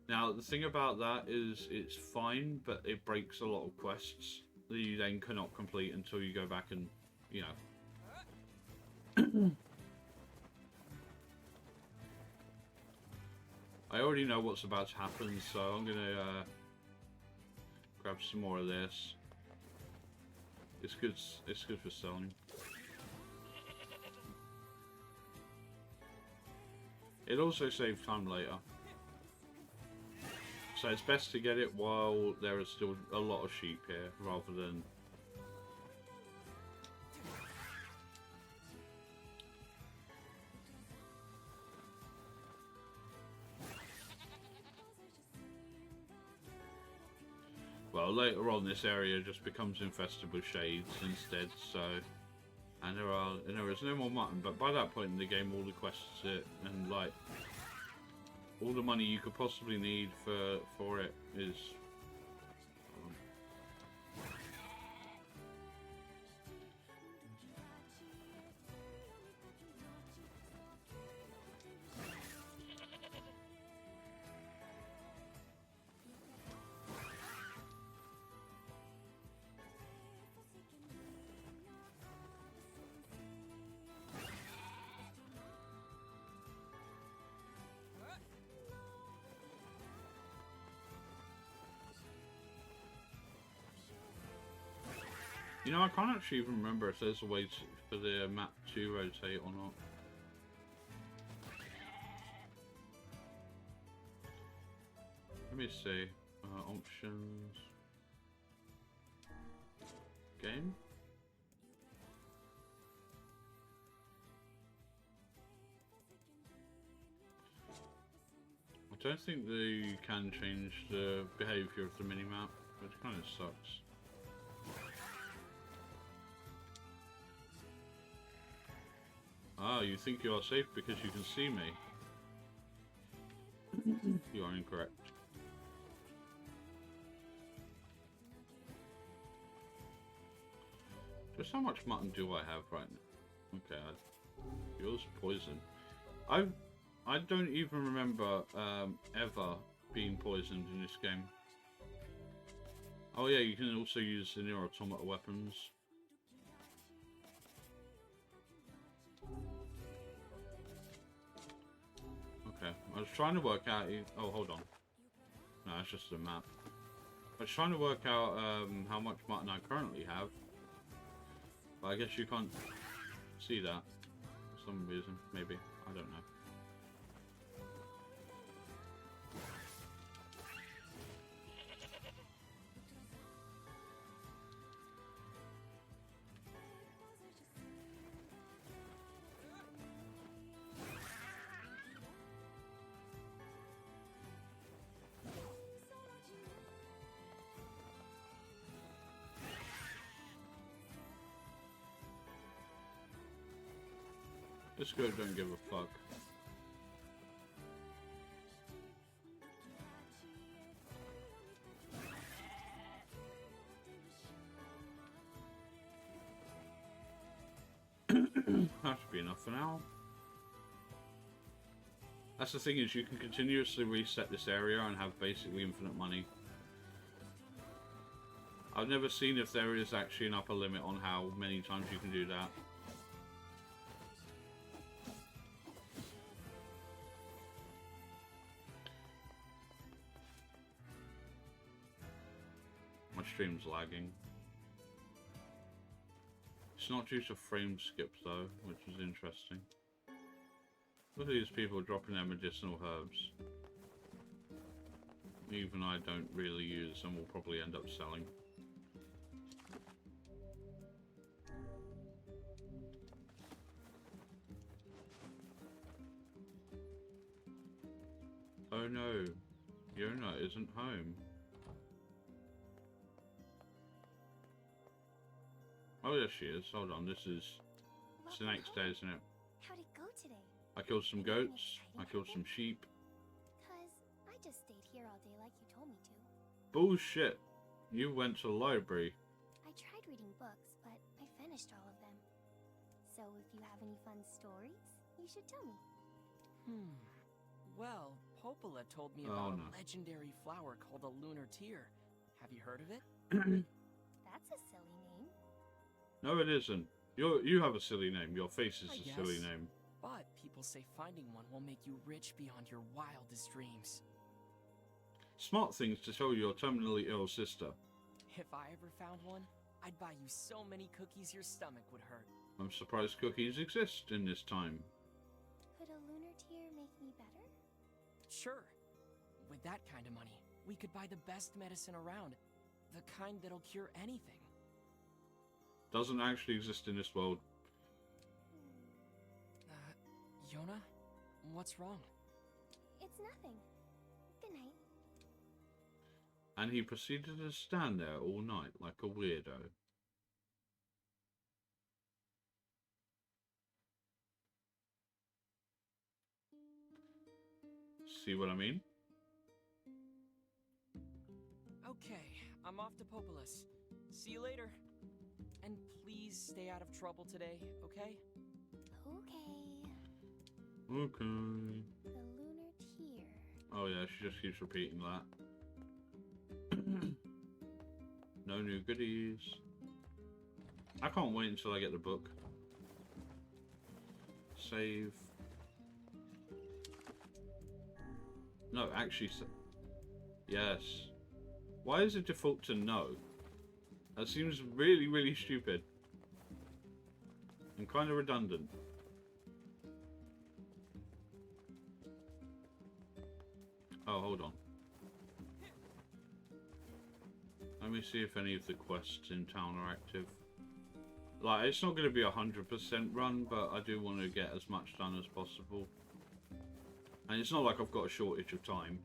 Now, the thing about that is it's fine, but it breaks a lot of quests that you then cannot complete until you go back and, you know. I already know what's about to happen, so I'm gonna grab some more of this. It's good for selling. It also saves time later. So it's best to get it while there are still a lot of sheep here, rather than... well, later on this area just becomes infested with shades instead, so... and there is no more mutton, but by that point in the game all the quests sit, and like... all the money you could possibly need for it is... You know, I can't actually even remember if there's a way for the map to rotate or not. Let me see. Options. Game? I don't think that you can change the behaviour of the minimap, which kind of sucks. Ah, you think you are safe because you can see me. You are incorrect. Just how much mutton do I have right now? Okay, yours poison. I don't even remember ever being poisoned in this game. Oh yeah, you can also use the near automata weapons. Okay, I was trying to work out... oh, hold on. No, it's just a map. I was trying to work out how much mutton I currently have. But I guess you can't see that for some reason. Maybe. I don't know. This girl don't give a fuck. That should be enough for now. That's the thing, is you can continuously reset this area and have basically infinite money. I've never seen if there is actually an upper limit on how many times you can do that. My stream's lagging. It's not due to frame skips though, which is interesting. Look at these people dropping their medicinal herbs. Even I don't really use them, will probably end up selling. Oh no, Yona isn't home. Oh yes she is, hold on, it's the next day, isn't it? How'd it go today? I killed some goats, I killed some sheep. Cause I just stayed here all day like you told me to. Bullshit! You went to the library. I tried reading books, but I finished all of them. So if you have any fun stories, you should tell me. Well, Popola told me about a legendary flower called a lunar tear. Have you heard of it? That's a silly name. No it isn't. You have a silly name, your face is a silly name. But people say finding one will make you rich beyond your wildest dreams. Smart things to tell your terminally ill sister. If I ever found one, I'd buy you so many cookies your stomach would hurt. I'm surprised cookies exist in this time. Could a lunar tear make me better? Sure. With that kind of money, we could buy the best medicine around. The kind that'll cure anything. Doesn't actually exist in this world. Yona? What's wrong? It's nothing. Good night. And he proceeded to stand there all night like a weirdo. See what I mean? Okay, I'm off to Popolis. See you later. And please stay out of trouble today, okay? Okay. Okay. The lunar tear. Oh yeah, she just keeps repeating that. No new goodies. I can't wait until I get the book. Save. No, actually, yes. Why is it default to no? That seems really, really stupid. And kind of redundant. Oh, hold on. Let me see if any of the quests in town are active. Like, it's not going to be 100% run, but I do want to get as much done as possible. And it's not like I've got a shortage of time.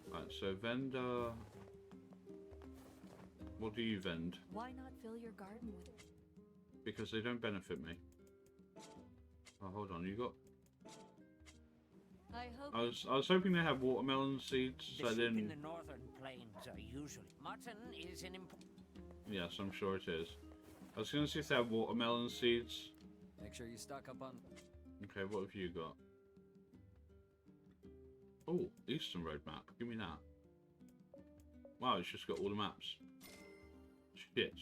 Right, so vendor... What do you vend? Why not fill your garden with it? Because they don't benefit me. Oh, hold on, you got... I hope I was hoping they have watermelon seeds, so The sheep then... in the northern plains are usually mutton is an important. Yes, I'm sure it is. I was going to see if they have watermelon seeds. Make sure you stock up on... Okay, what have you got? Oh, Eastern Road map. Give me that. Wow, it's just got all the maps. Shit.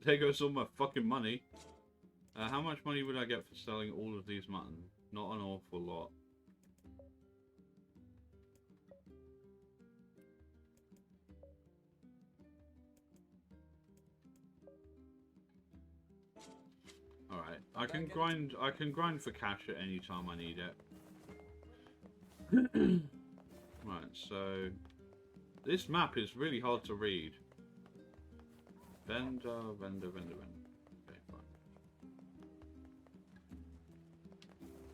There goes all my fucking money. How much money would I get for selling all of these mutton? Not an awful lot. Alright, I can grind for cash at any time I need it. Right, so this map is really hard to read. Vendor. Okay, fine.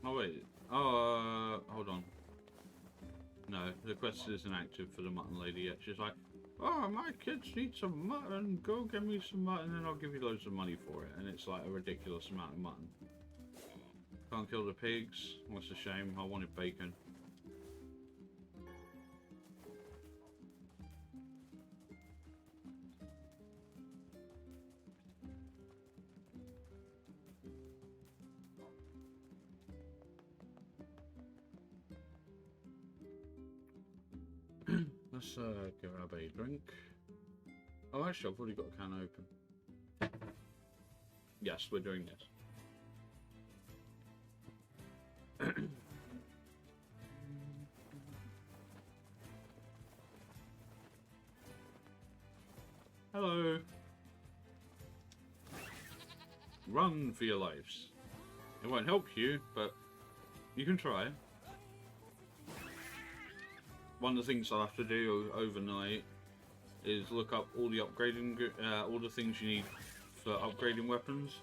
Oh wait. Oh, hold on. No, the quest isn't active for the mutton lady yet. She's like, oh, my kids need some mutton, go get me some mutton and I'll give you loads of money for it. And it's like a ridiculous amount of mutton. Can't kill the pigs. What's a shame, I wanted bacon. Let's grab a drink. Oh, actually, I've already got a can open. Yes, we're doing this. Hello. Run for your lives. It won't help you, but you can try. One of the things I'll have to do overnight is look up all the upgrading, all the things you need for upgrading weapons.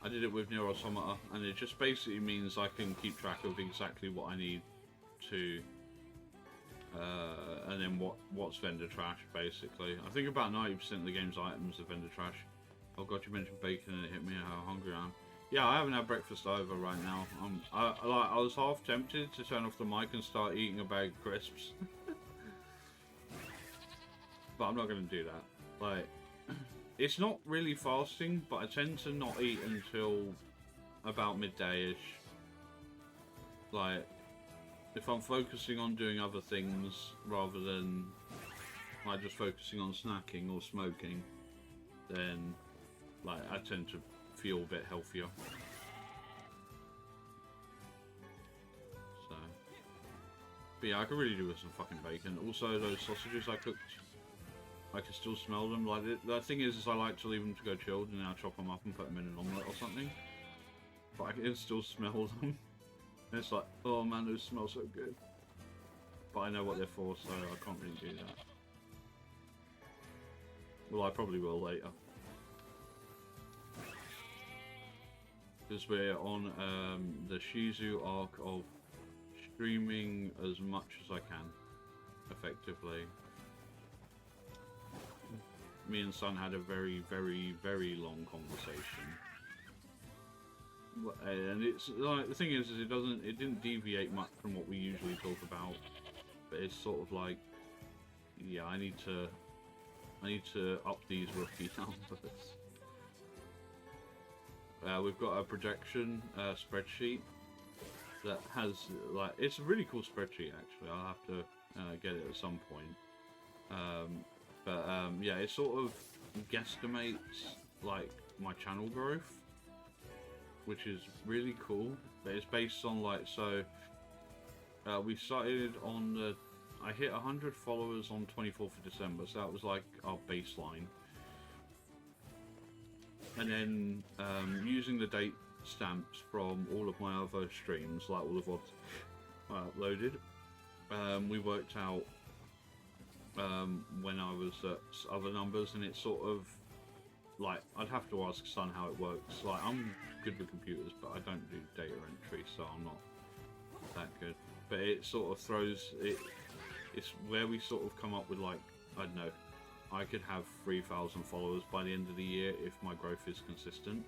I did it with Nier Automata, and it just basically means I can keep track of exactly what I need to, and then what's vendor trash, basically. I think about 90% of the game's items are vendor trash. Oh god, you mentioned bacon and it hit me how hungry I am. Yeah, I haven't had breakfast either right now. I was half tempted to turn off the mic and start eating a bag of crisps. But I'm not going to do that. Like, it's not really fasting, but I tend to not eat until about midday-ish. Like, if I'm focusing on doing other things rather than like just focusing on snacking or smoking, then like I tend to feel a bit healthier. So, but yeah, I could really do with some fucking bacon. Also, those sausages I cooked, I can still smell them. Like the thing is I like to leave them to go chilled and then I chop them up and put them in an omelette or something. But I can still smell them. And it's like, oh man, those smell so good. But I know what they're for, so I can't really do that. Well, I probably will later. Because we're on the Shizu arc of streaming as much as I can, effectively. Me and Son had a very, very, very long conversation. And it's like, the thing is it didn't deviate much from what we usually talk about. But it's sort of like, yeah, I need to up these rookie numbers. We've got a projection spreadsheet that has, like, it's a really cool spreadsheet actually. I'll have to get it at some point. Yeah, it sort of guesstimates like my channel growth, which is really cool. But it's based on like, so we started on the, I hit 100 followers on 24th of December, so that was like our baseline. And then using the date stamps from all of my other streams, like all of what I uploaded, we worked out when I was at other numbers, and it's sort of like, I'd have to ask Son how it works. Like, I'm good with computers, but I don't do data entry, so I'm not that good. But it sort of throws it. It's where we sort of come up with, like, I don't know, I could have 3,000 followers by the end of the year if my growth is consistent.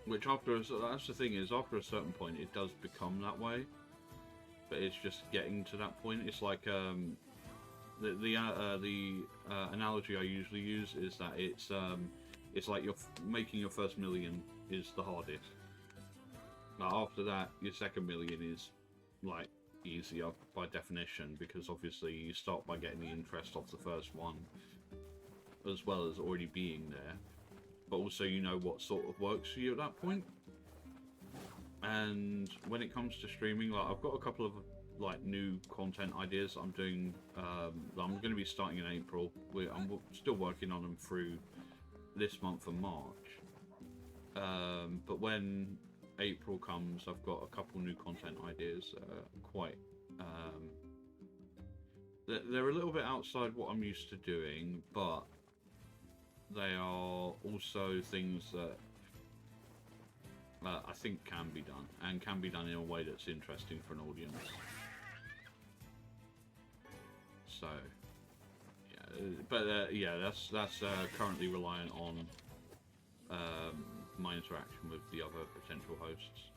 Which that's the thing, is after a certain point it does become that way. But it's just getting to that point. It's like the analogy I usually use is that it's like you're making your first million is the hardest. After that, your second million is like easier by definition, because obviously you start by getting the interest off the first one, as well as already being there. But also you know what sort of works for you at that point. And when it comes to streaming, like, I've got a couple of like new content ideas that I'm doing. That I'm going to be starting in April. I'm still working on them through this month and March. But when April comes, I've got a couple new content ideas. Quite, they're a little bit outside what I'm used to doing, but they are also things that I think can be done, and can be done in a way that's interesting for an audience. So, yeah, but yeah, that's currently reliant on my interaction with the other potential hosts.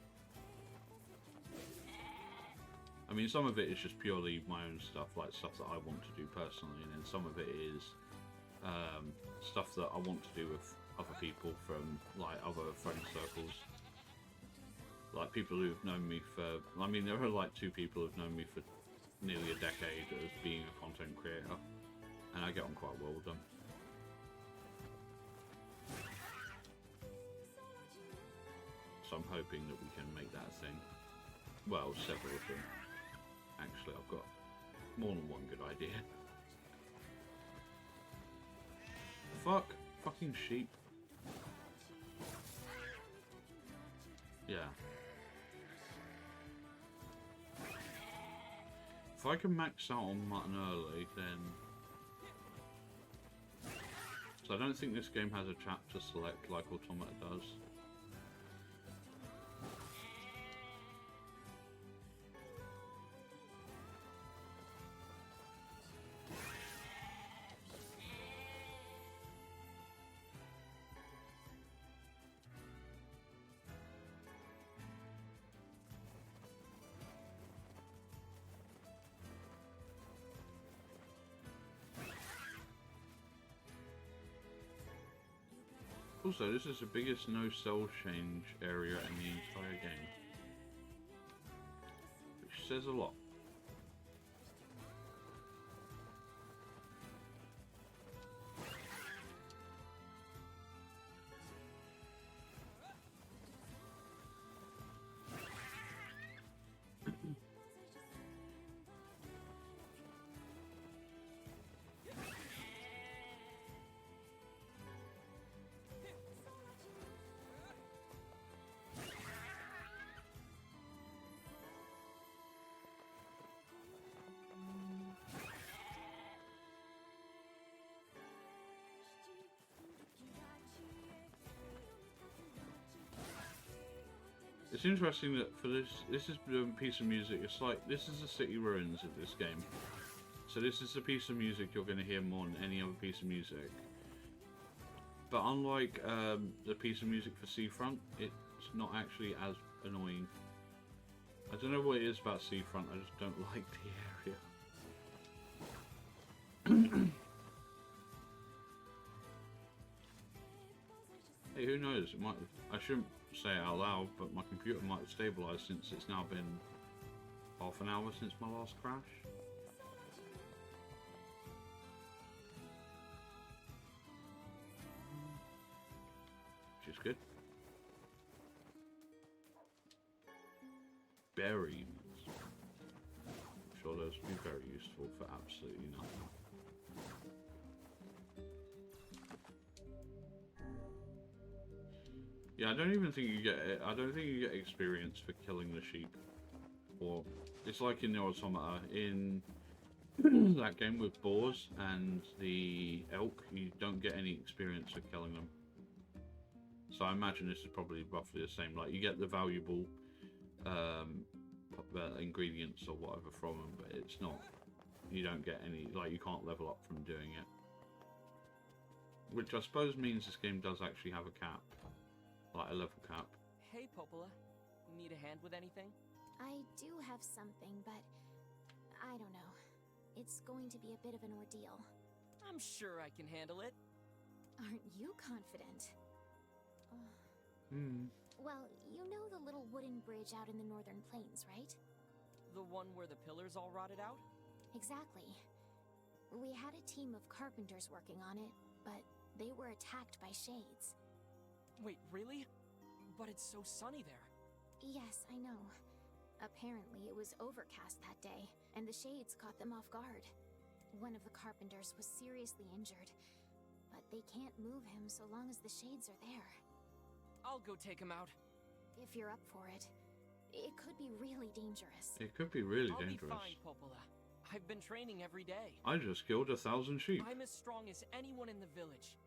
I mean, some of it is just purely my own stuff, like stuff that I want to do personally, and then some of it is stuff that I want to do with other people from like other friend circles. Like people who've known me for, I mean, there are like 2 people who've known me for nearly a decade as being a content creator, and I get on quite well with them. So I'm hoping that we can make that a thing. Well, several of them. Actually, I've got more than one good idea. Fuck. Fucking sheep. Yeah. If I can max out on mutton early, then... So I don't think this game has a chapter select like Automata does. Also, this is the biggest no cell change area in the entire game, which says a lot. It's interesting that for this is a piece of music. It's like, this is the city ruins of this game. So this is the piece of music you're going to hear more than any other piece of music. But unlike the piece of music for Seafront, it's not actually as annoying. I don't know what it is about Seafront, I just don't like the area. Hey, who knows? It might have, I shouldn't say it out loud, but my computer might have stabilised since it's now been half an hour since my last crash. Which is good. Berries. I'm sure those would be very useful for absolutely nothing. Yeah, I don't even think you get it. I don't think you get experience for killing the sheep. Or it's like in the Automata in that game with boars and the elk. You don't get any experience for killing them. So I imagine this is probably roughly the same. Like you get the valuable ingredients or whatever from them, but it's not. You don't get any. Like you can't level up from doing it. Which I suppose means this game does actually have a cap. Like a level cap. Hey, Popola. Need a hand with anything? I do have something, but I don't know. It's going to be a bit of an ordeal. I'm sure I can handle it. Aren't you confident? Well, you know the little wooden bridge out in the northern plains, right? The one where the pillars all rotted out? Exactly. We had a team of carpenters working on it, but they were attacked by shades. Wait, really? But it's so sunny there. Yes, I know. Apparently it was overcast that day, and the shades caught them off guard. One of the carpenters was seriously injured, but they can't move him so long as the shades are there. I'll go take him out. If you're up for it. It could be really dangerous. It could be really I'll dangerous. be fine, Popola. I've been training every day. I just killed 1,000 sheep. I'm as strong as anyone in the village.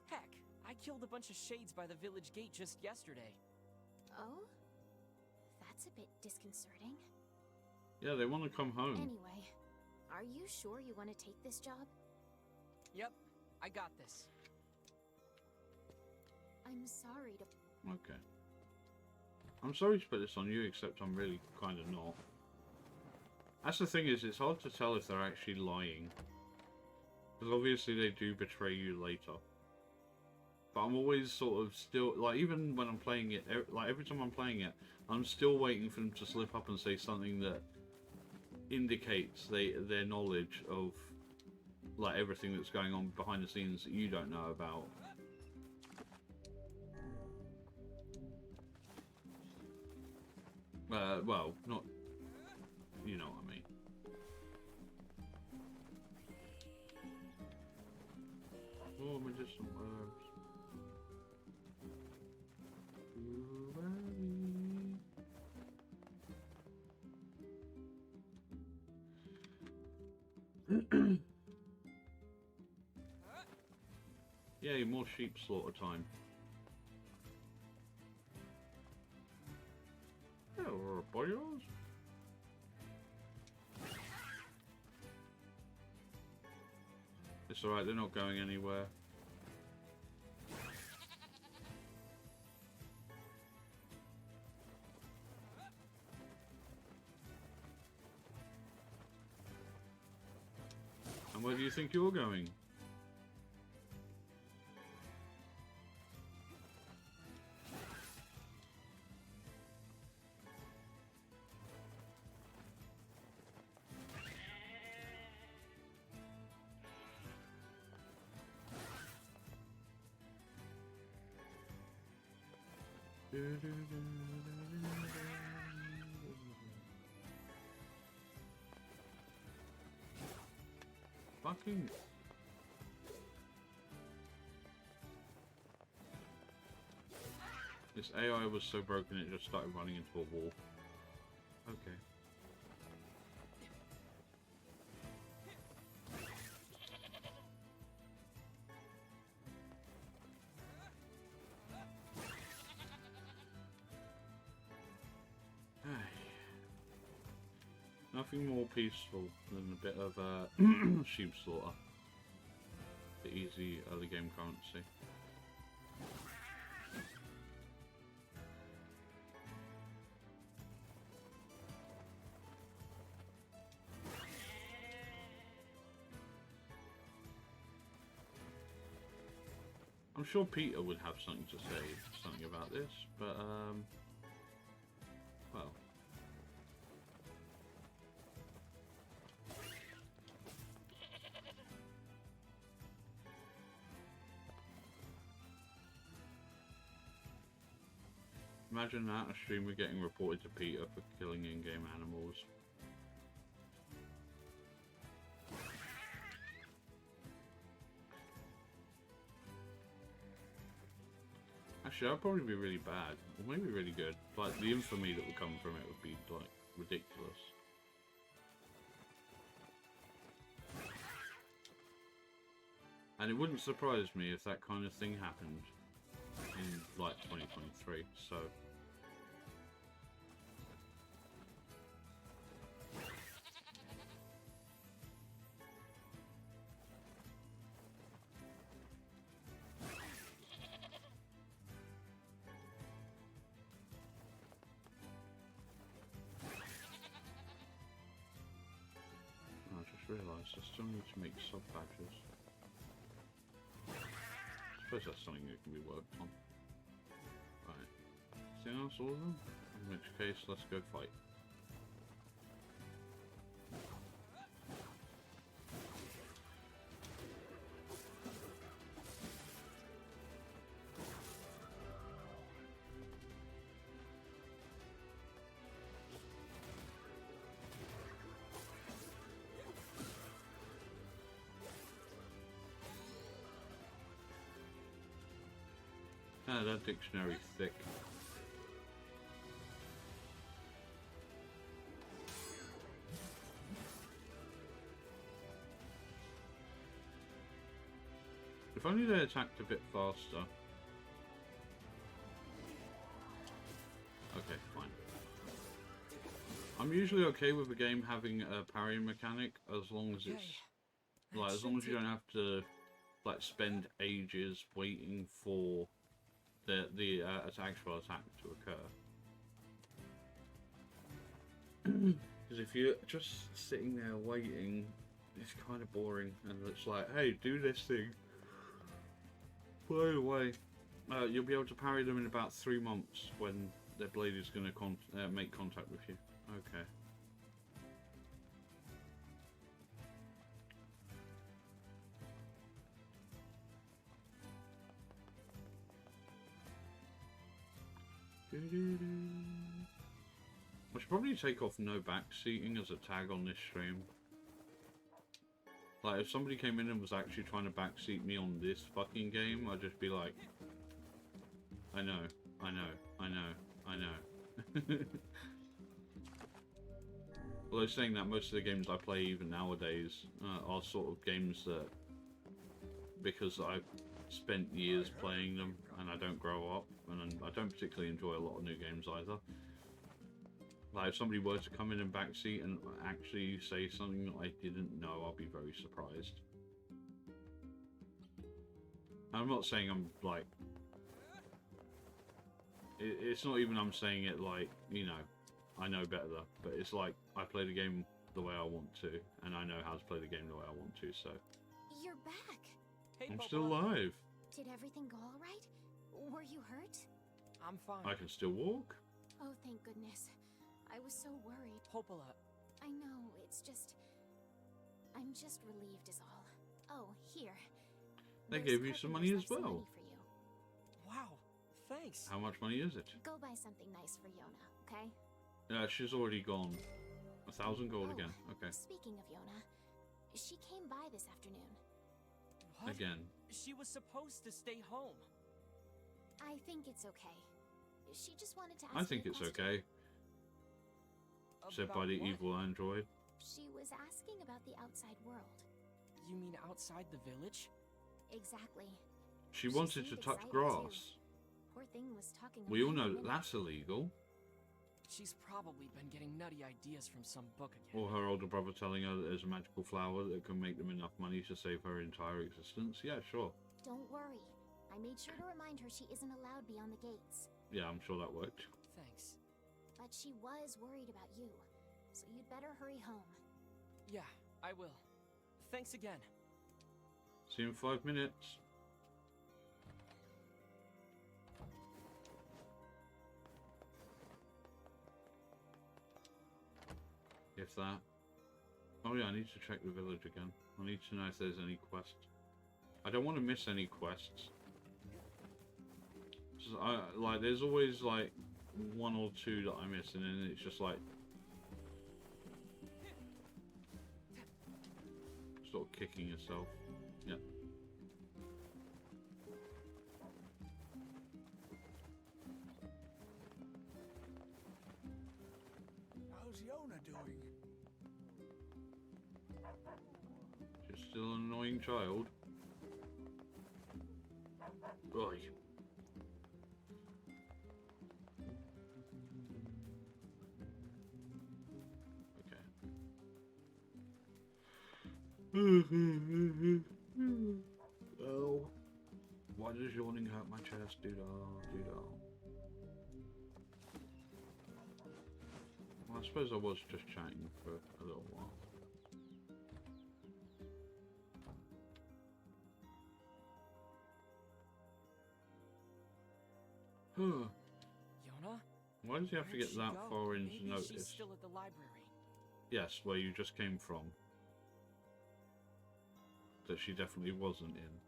Heck, I killed a bunch of shades by the village gate just yesterday. Oh? That's a bit disconcerting. Yeah, they want to come home. Anyway, are you sure you want to take this job? Yep, I got this. I'm sorry to... Okay. I'm sorry to put this on you, except I'm really kind of not. That's the thing is, it's hard to tell if they're actually lying. Because obviously they do betray you later. But I'm always sort of still, like, even when I'm playing it, like, every time I'm playing it, I'm still waiting for them to slip up and say something that indicates their knowledge of, like, everything that's going on behind the scenes that you don't know about. Well, not... You know what I mean. Oh, medicinal herbs. Yay, more sheep slaughter time. Hello, boys. It's alright, they're not going anywhere. And where do you think you're going? Fucking... This AI was so broken it just started running into a wall. Okay. Nothing more peaceful than a bit of sheep slaughter. The easy early game currency. I'm sure Peter would have something to say, something about this, but well. Imagine that, a streamer getting reported to Peter for killing in-game animals. Actually, that'd probably be really bad, or maybe really good. Like, the infamy that would come from it would be, like, ridiculous. And it wouldn't surprise me if that kind of thing happened in, like, 2023, so... I just realised I still need to make sub-badges. I suppose that's something that can be worked on. Right. Anything else, all of them? In which case, let's go fight. Ah, that dictionary's thick. If only they attacked a bit faster. I'm usually okay with a game having a parry mechanic as long as it's like as long as you don't have to like spend ages waiting for the actual attack to occur. Because if you're just sitting there waiting, it's kind of boring, and it's like, hey, do this thing. By the way, you'll be able to parry them in about 3 months when their blade is going to make contact with you. Okay. I should probably take off no backseating as a tag on this stream. Like, if somebody came in and was actually trying to backseat me on this fucking game, I'd just be like, I know, I know, I know, I know. Although saying that, most of the games I play even nowadays are sort of games that, because I've spent years playing them and I don't grow up, and I don't particularly enjoy a lot of new games either. Like, if somebody were to come in and backseat and actually say something that I didn't know, I'll be very surprised. I'm not saying I'm like... It's not even I'm saying it like, you know, I know better, but it's like, I play the game the way I want to, and I know how to play the game the way I want to, so... You're back! Hey, I'm Popola. still alive! Did everything go alright? Were you hurt? I'm fine. I can still walk? Oh, thank goodness. I was so worried. Popola, I know, it's just... I'm just relieved is all. Oh, here. They There's gave you some money carpenter's as left some well. money for you. wow, thanks. How much money is it? Go buy something nice for Yona, okay? She's already gone. 1,000 gold again. Okay. Speaking of Yona, she came by this afternoon. What? Again. She was supposed to stay home. I think it's okay. She just wanted to ask I think me a it's question. okay. Said by About the what? evil android. She was asking about the outside world. You mean outside the village? Exactly. She She wanted to seemed touch excited, grass. Poor thing was talking. We all about know it that that's illegal. She's probably been getting nutty ideas from some book again. Or her older brother telling her that there's a magical flower that can make them enough money to save her entire existence. Yeah, sure. Don't worry. I made sure to remind her she isn't allowed beyond the gates. Yeah, I'm sure that worked. Thanks. But she was worried about you, so you'd better hurry home. Yeah, I will. Thanks again. See you in 5 minutes. If that. Oh yeah, I need to check the village again. I need to know if there's any quests. I don't want to miss any quests. Like, there's always like 1 or 2 that I miss, and then it's just like sort of kicking yourself. Yeah. How's Yona doing? She's still an annoying child. Oi. Oh. Why does yawning hurt my chest? Doo-dah. Well, I suppose I was just chatting for a little while. Yona? Why does he have to Where'd get she that go? far into Maybe notice? she's still at the library. Yes, where you just came from. That she definitely wasn't in.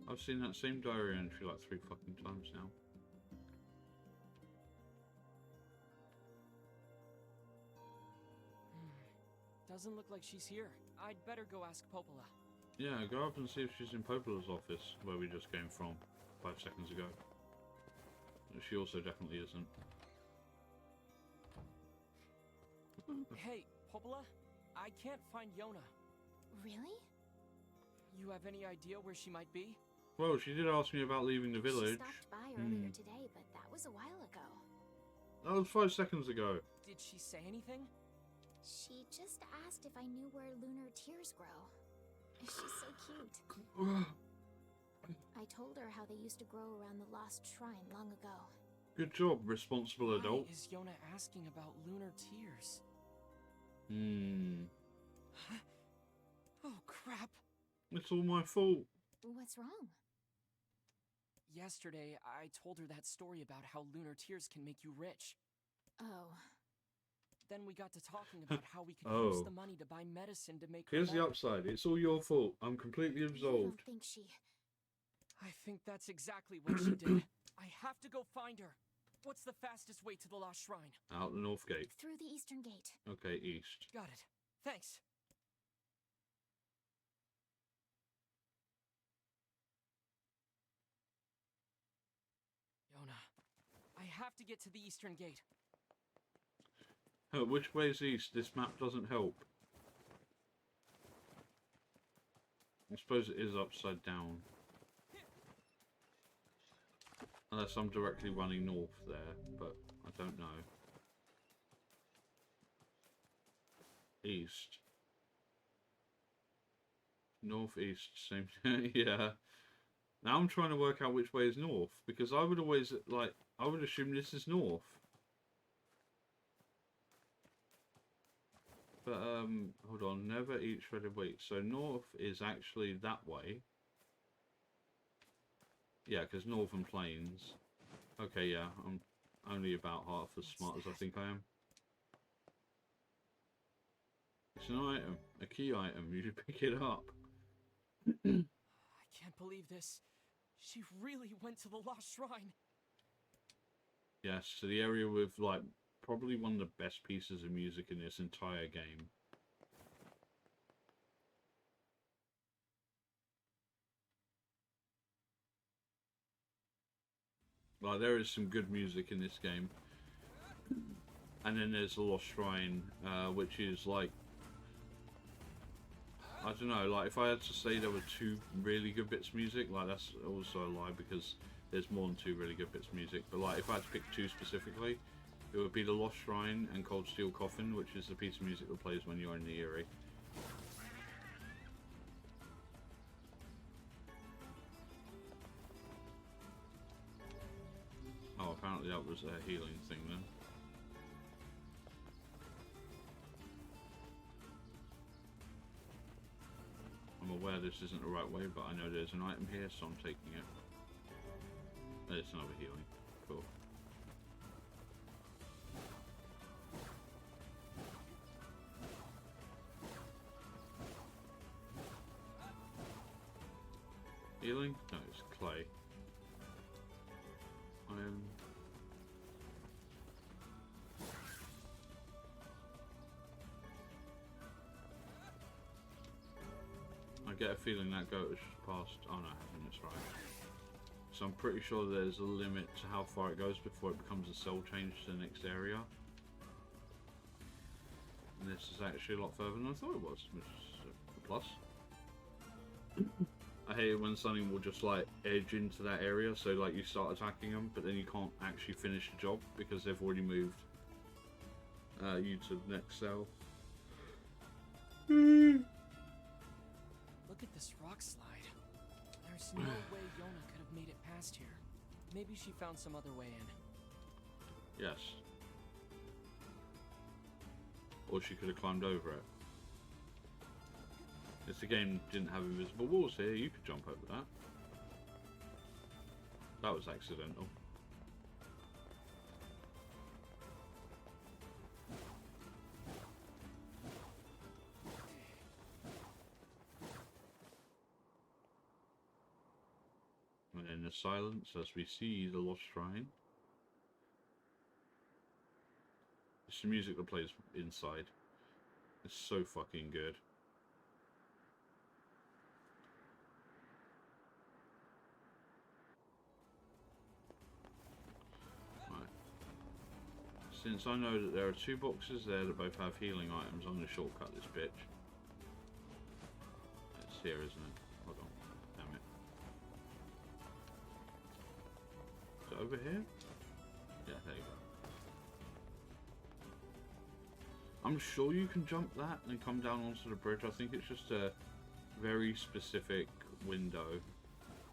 I've seen that same diary entry like 3 fucking times now. Doesn't look like she's here. I'd better go ask Popola. Yeah, go up and see if she's in Poplar's office, where we just came from. 5 seconds ago. She also definitely isn't. Hey, Popola, I can't find Yona. Really? You have any idea where she might be? Well, she did ask me about leaving the village. She stopped by earlier today, but that was a while ago. That was 5 seconds ago. Did she say anything? She just asked if I knew where lunar tears grow. She's so cute. I told her how they used to grow around the lost shrine long ago. Good job, responsible adult. Why is Yona asking about lunar tears? Oh, crap. It's all my fault. What's wrong? Yesterday, I told her that story about how lunar tears can make you rich. Oh. Then we got to talking about how we could use the money to buy medicine to make her Here's the better. upside. It's all your fault. I'm completely You absolved. don't think she... I think that's exactly what she did. I have to go find her. What's the fastest way to the Lost Shrine? Out the north gate. Through the eastern gate. Okay, east. Got it. Thanks. Yona, I have to get to the eastern gate. Which way is east? This map doesn't help. I suppose it is upside down. Unless I'm directly running north there, but I don't know. East. Northeast, same thing. Yeah. Now I'm trying to work out which way is north, because I would always, like, I would assume this is north. But, hold on, never eat shredded wheat. So north is actually that way. Yeah, because Northern Plains. Okay, yeah, I'm only about half as smart as I think I am. It's an item, a key item, you should pick it up. I can't believe this. She really went to the Lost Shrine. Yes, to the area with, like, probably one of the best pieces of music in this entire game. Like, there is some good music in this game. And then there's the Lost Shrine, which is like... I don't know, like, if I had to say there were 2 really good bits of music, like, that's also a lie, because there's more than 2 really good bits of music. But, like, if I had to pick 2 specifically, it would be the Lost Shrine and Cold Steel Coffin, which is the piece of music that plays when you're in the Eyrie. Oh, apparently that was a healing thing then. I'm aware this isn't the right way, but I know there's an item here, so I'm taking it. There's another healing. Cool. Healing? No, it's clay. I get a feeling that goat has just passed. Oh no, I haven't, that's right. So I'm pretty sure there's a limit to how far it goes before it becomes a cell change to the next area. And this is actually a lot further than I thought it was, which is a plus. I hate it when something will just like edge into that area, so like you start attacking them, but then you can't actually finish the job because they've already moved you to the next cell. Look at this rock slide. There's no way Yona could have made it past here. Maybe she found some other way in. Yes. Or she could have climbed over it. If the game didn't have invisible walls here, you could jump over that. That was accidental. And in the silence as we see the Lost Shrine. It's the music that plays inside. It's so fucking good. Since I know that there are 2 boxes there that both have healing items, I'm going to shortcut this bitch. It's here, isn't it? Hold on. Damn it. Is it over here? Yeah, there you go. I'm sure you can jump that and come down onto the bridge. I think it's just a very specific window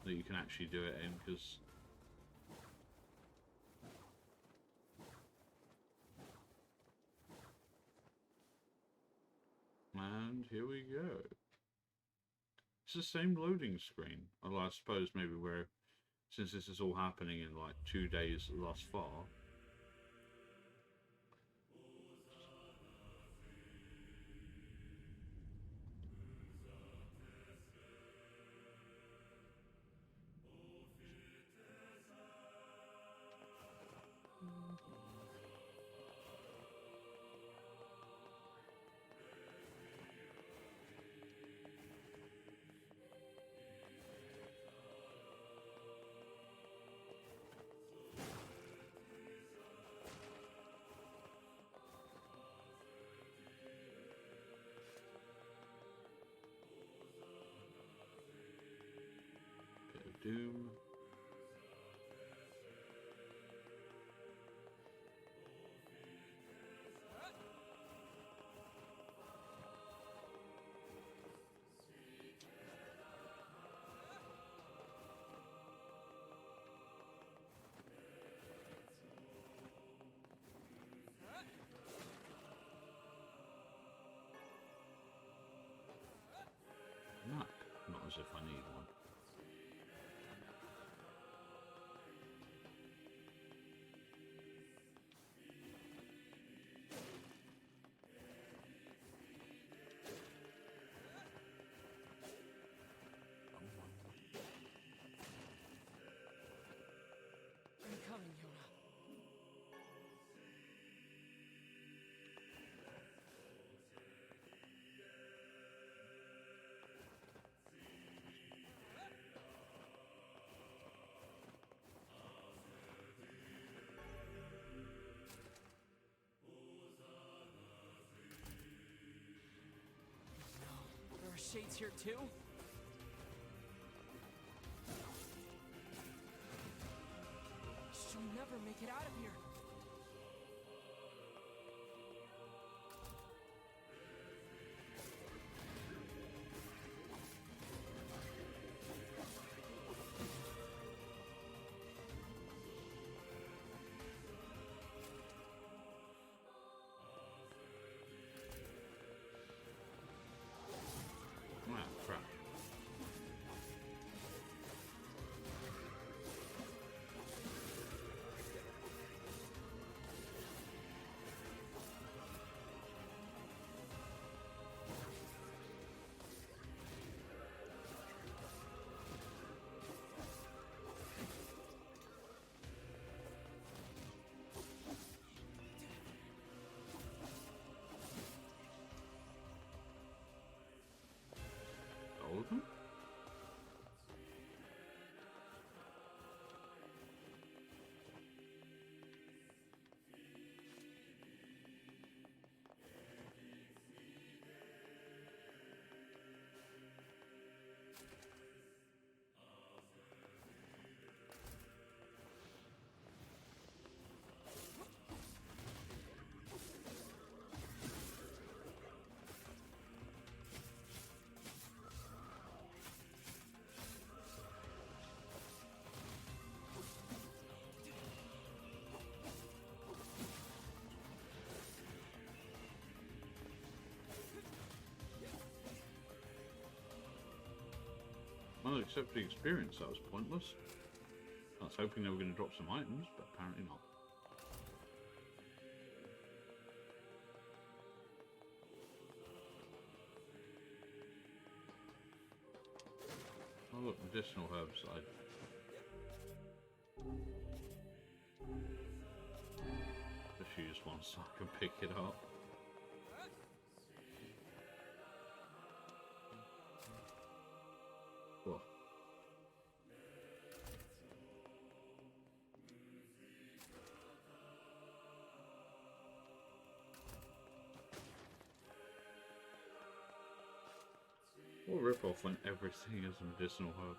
that you can actually do it in, because... And here we go. It's the same loading screen. Although I suppose maybe we're... Since this is all happening in like 2 days thus far... Doom. Not as if I need one. I'm coming, Yona. No, there are shades here too? She'll never make it out of here. Ah, crap. All of them? Well, except for the experience, that was pointless. I was hoping they were going to drop some items, but apparently not. Oh look, medicinal herbs. Just use one so I can pick it up. Whoa. What a rip-off when everything is a medicinal herb.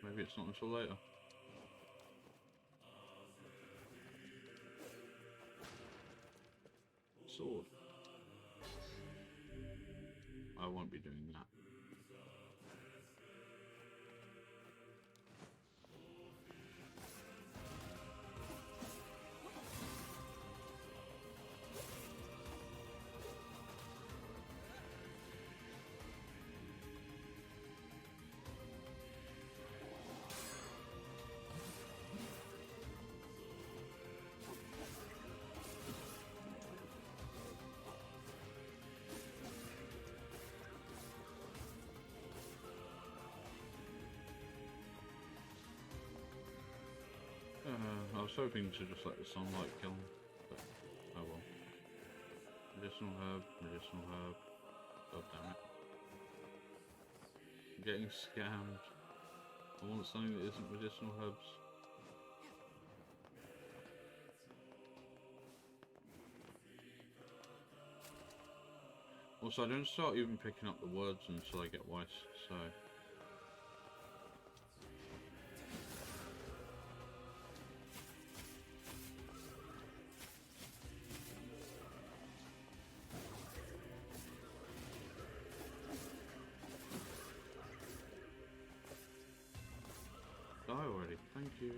Maybe it's not until later. Sword. I won't be doing that. I was hoping to just let the sunlight kill him, but oh well. Medicinal herb, medicinal herb. God damn it. I'm getting scammed. I want something that isn't medicinal herbs. Also, I don't start even picking up the words until I get Weiss, so... Die already, thank you.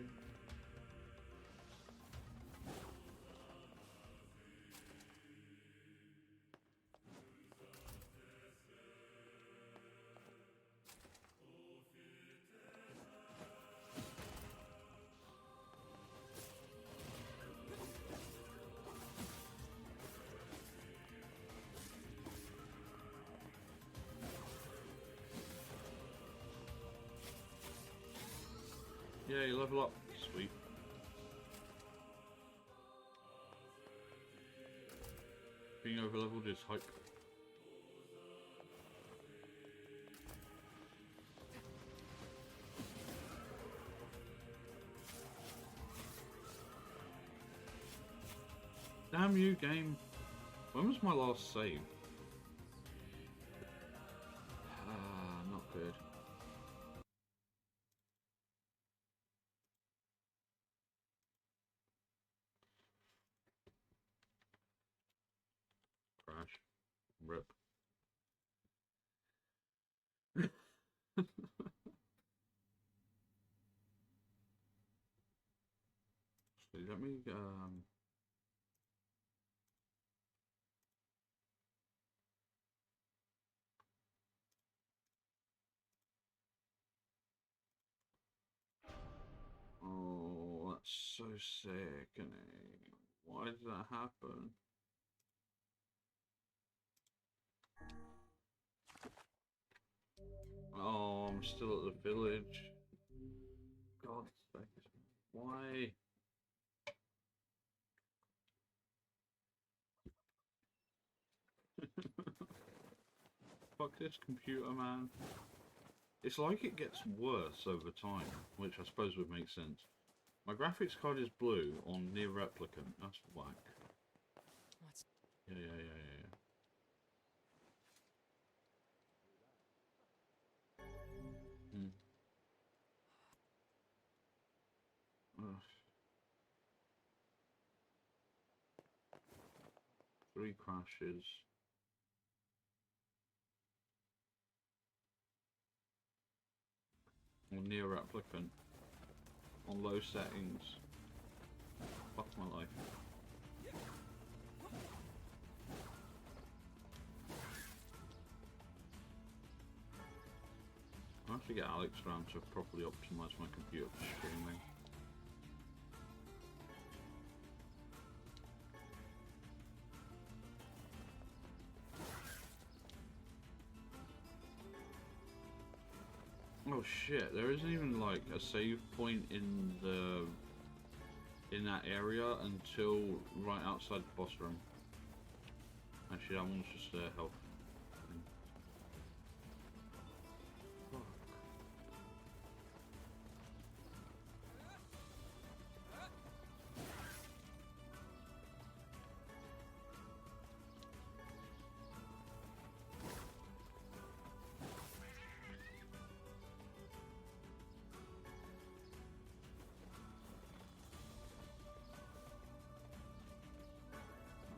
Yeah, you level up. Sweet. Being overleveled is hype. Damn you, game. When was my last save? Not good. Crash. Rip. So let me oh, that's so sickening. Why did that happen? Oh, I'm still at the village. God's sake. Why? Fuck this computer, man. It's like it gets worse over time, which I suppose would make sense. My graphics card is blue on near replicant. That's whack. What's... Yeah. Ugh. 3 crashes. On near replicant. On low settings. Fuck my life. I have to get Alex around to properly optimize my computer for streaming. Oh Oh shit, there isn't even like a save point in that area until right outside the boss room. Actually, that one's just health. Fuck.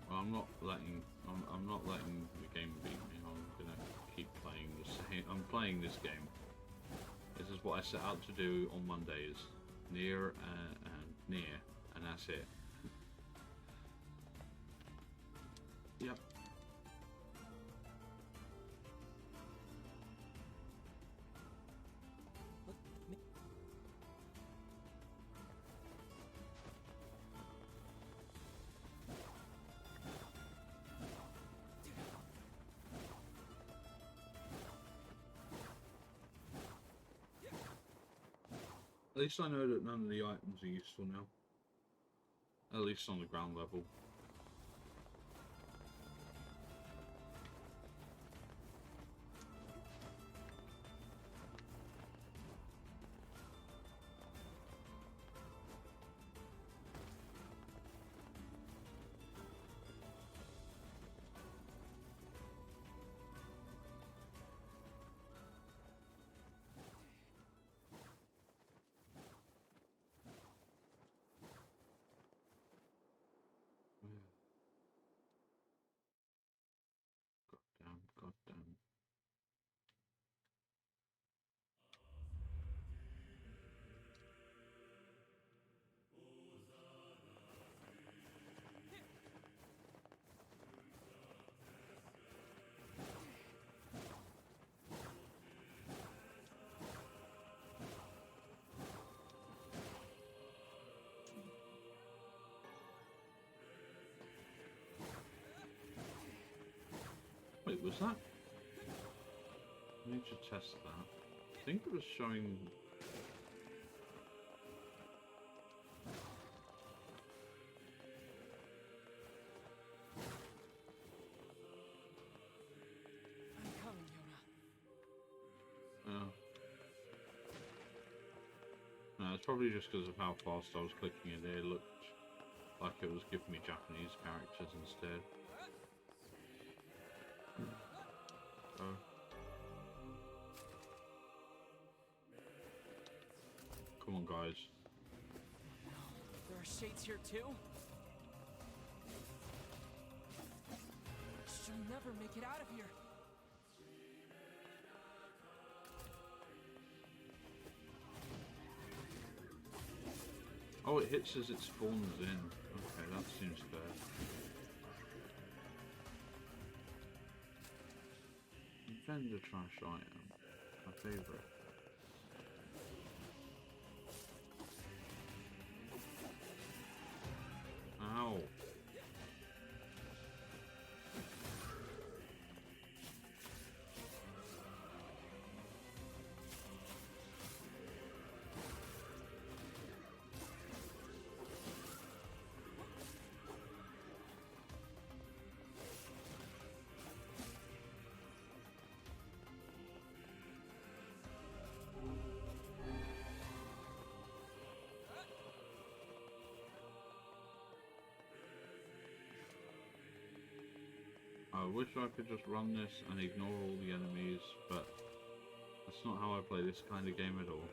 Well, I'm not letting the game beat me. I'm gonna keep playing the same. I'm playing this game. This is what I set out to do on Mondays. Near and that's it. Yep. At least I know that none of the items are useful now. At least on the ground level. Goddamn. Wait, was that? I need to test that. I think it was showing. I'm coming, Yona. Oh. No, it's probably just because of how fast I was clicking it. It looked like it was giving me Japanese characters instead. Oh. Come on, guys. There are shades here too? She'll never make it out of here. Oh, it hits as it spawns in. Okay, that seems fair. Vendor trash item. My favourite. Ow. I wish I could just run this and ignore all the enemies, but that's not how I play this kind of game at all.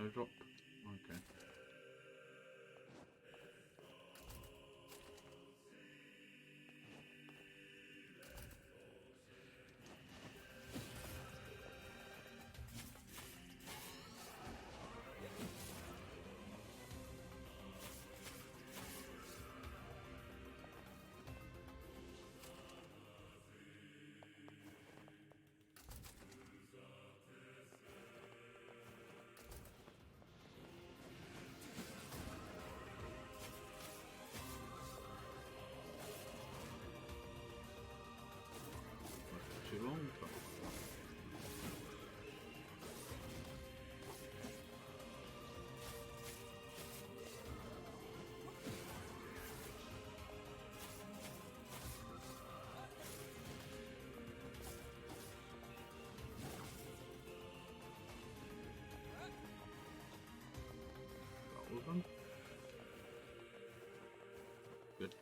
I drop? Okay. Too long. All of them. Good.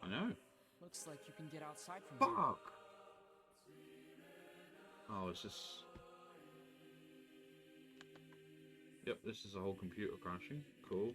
I know. Looks like you can get outside from here. Fuck! Oh, is this... Yep, this is a whole computer crashing. Cool.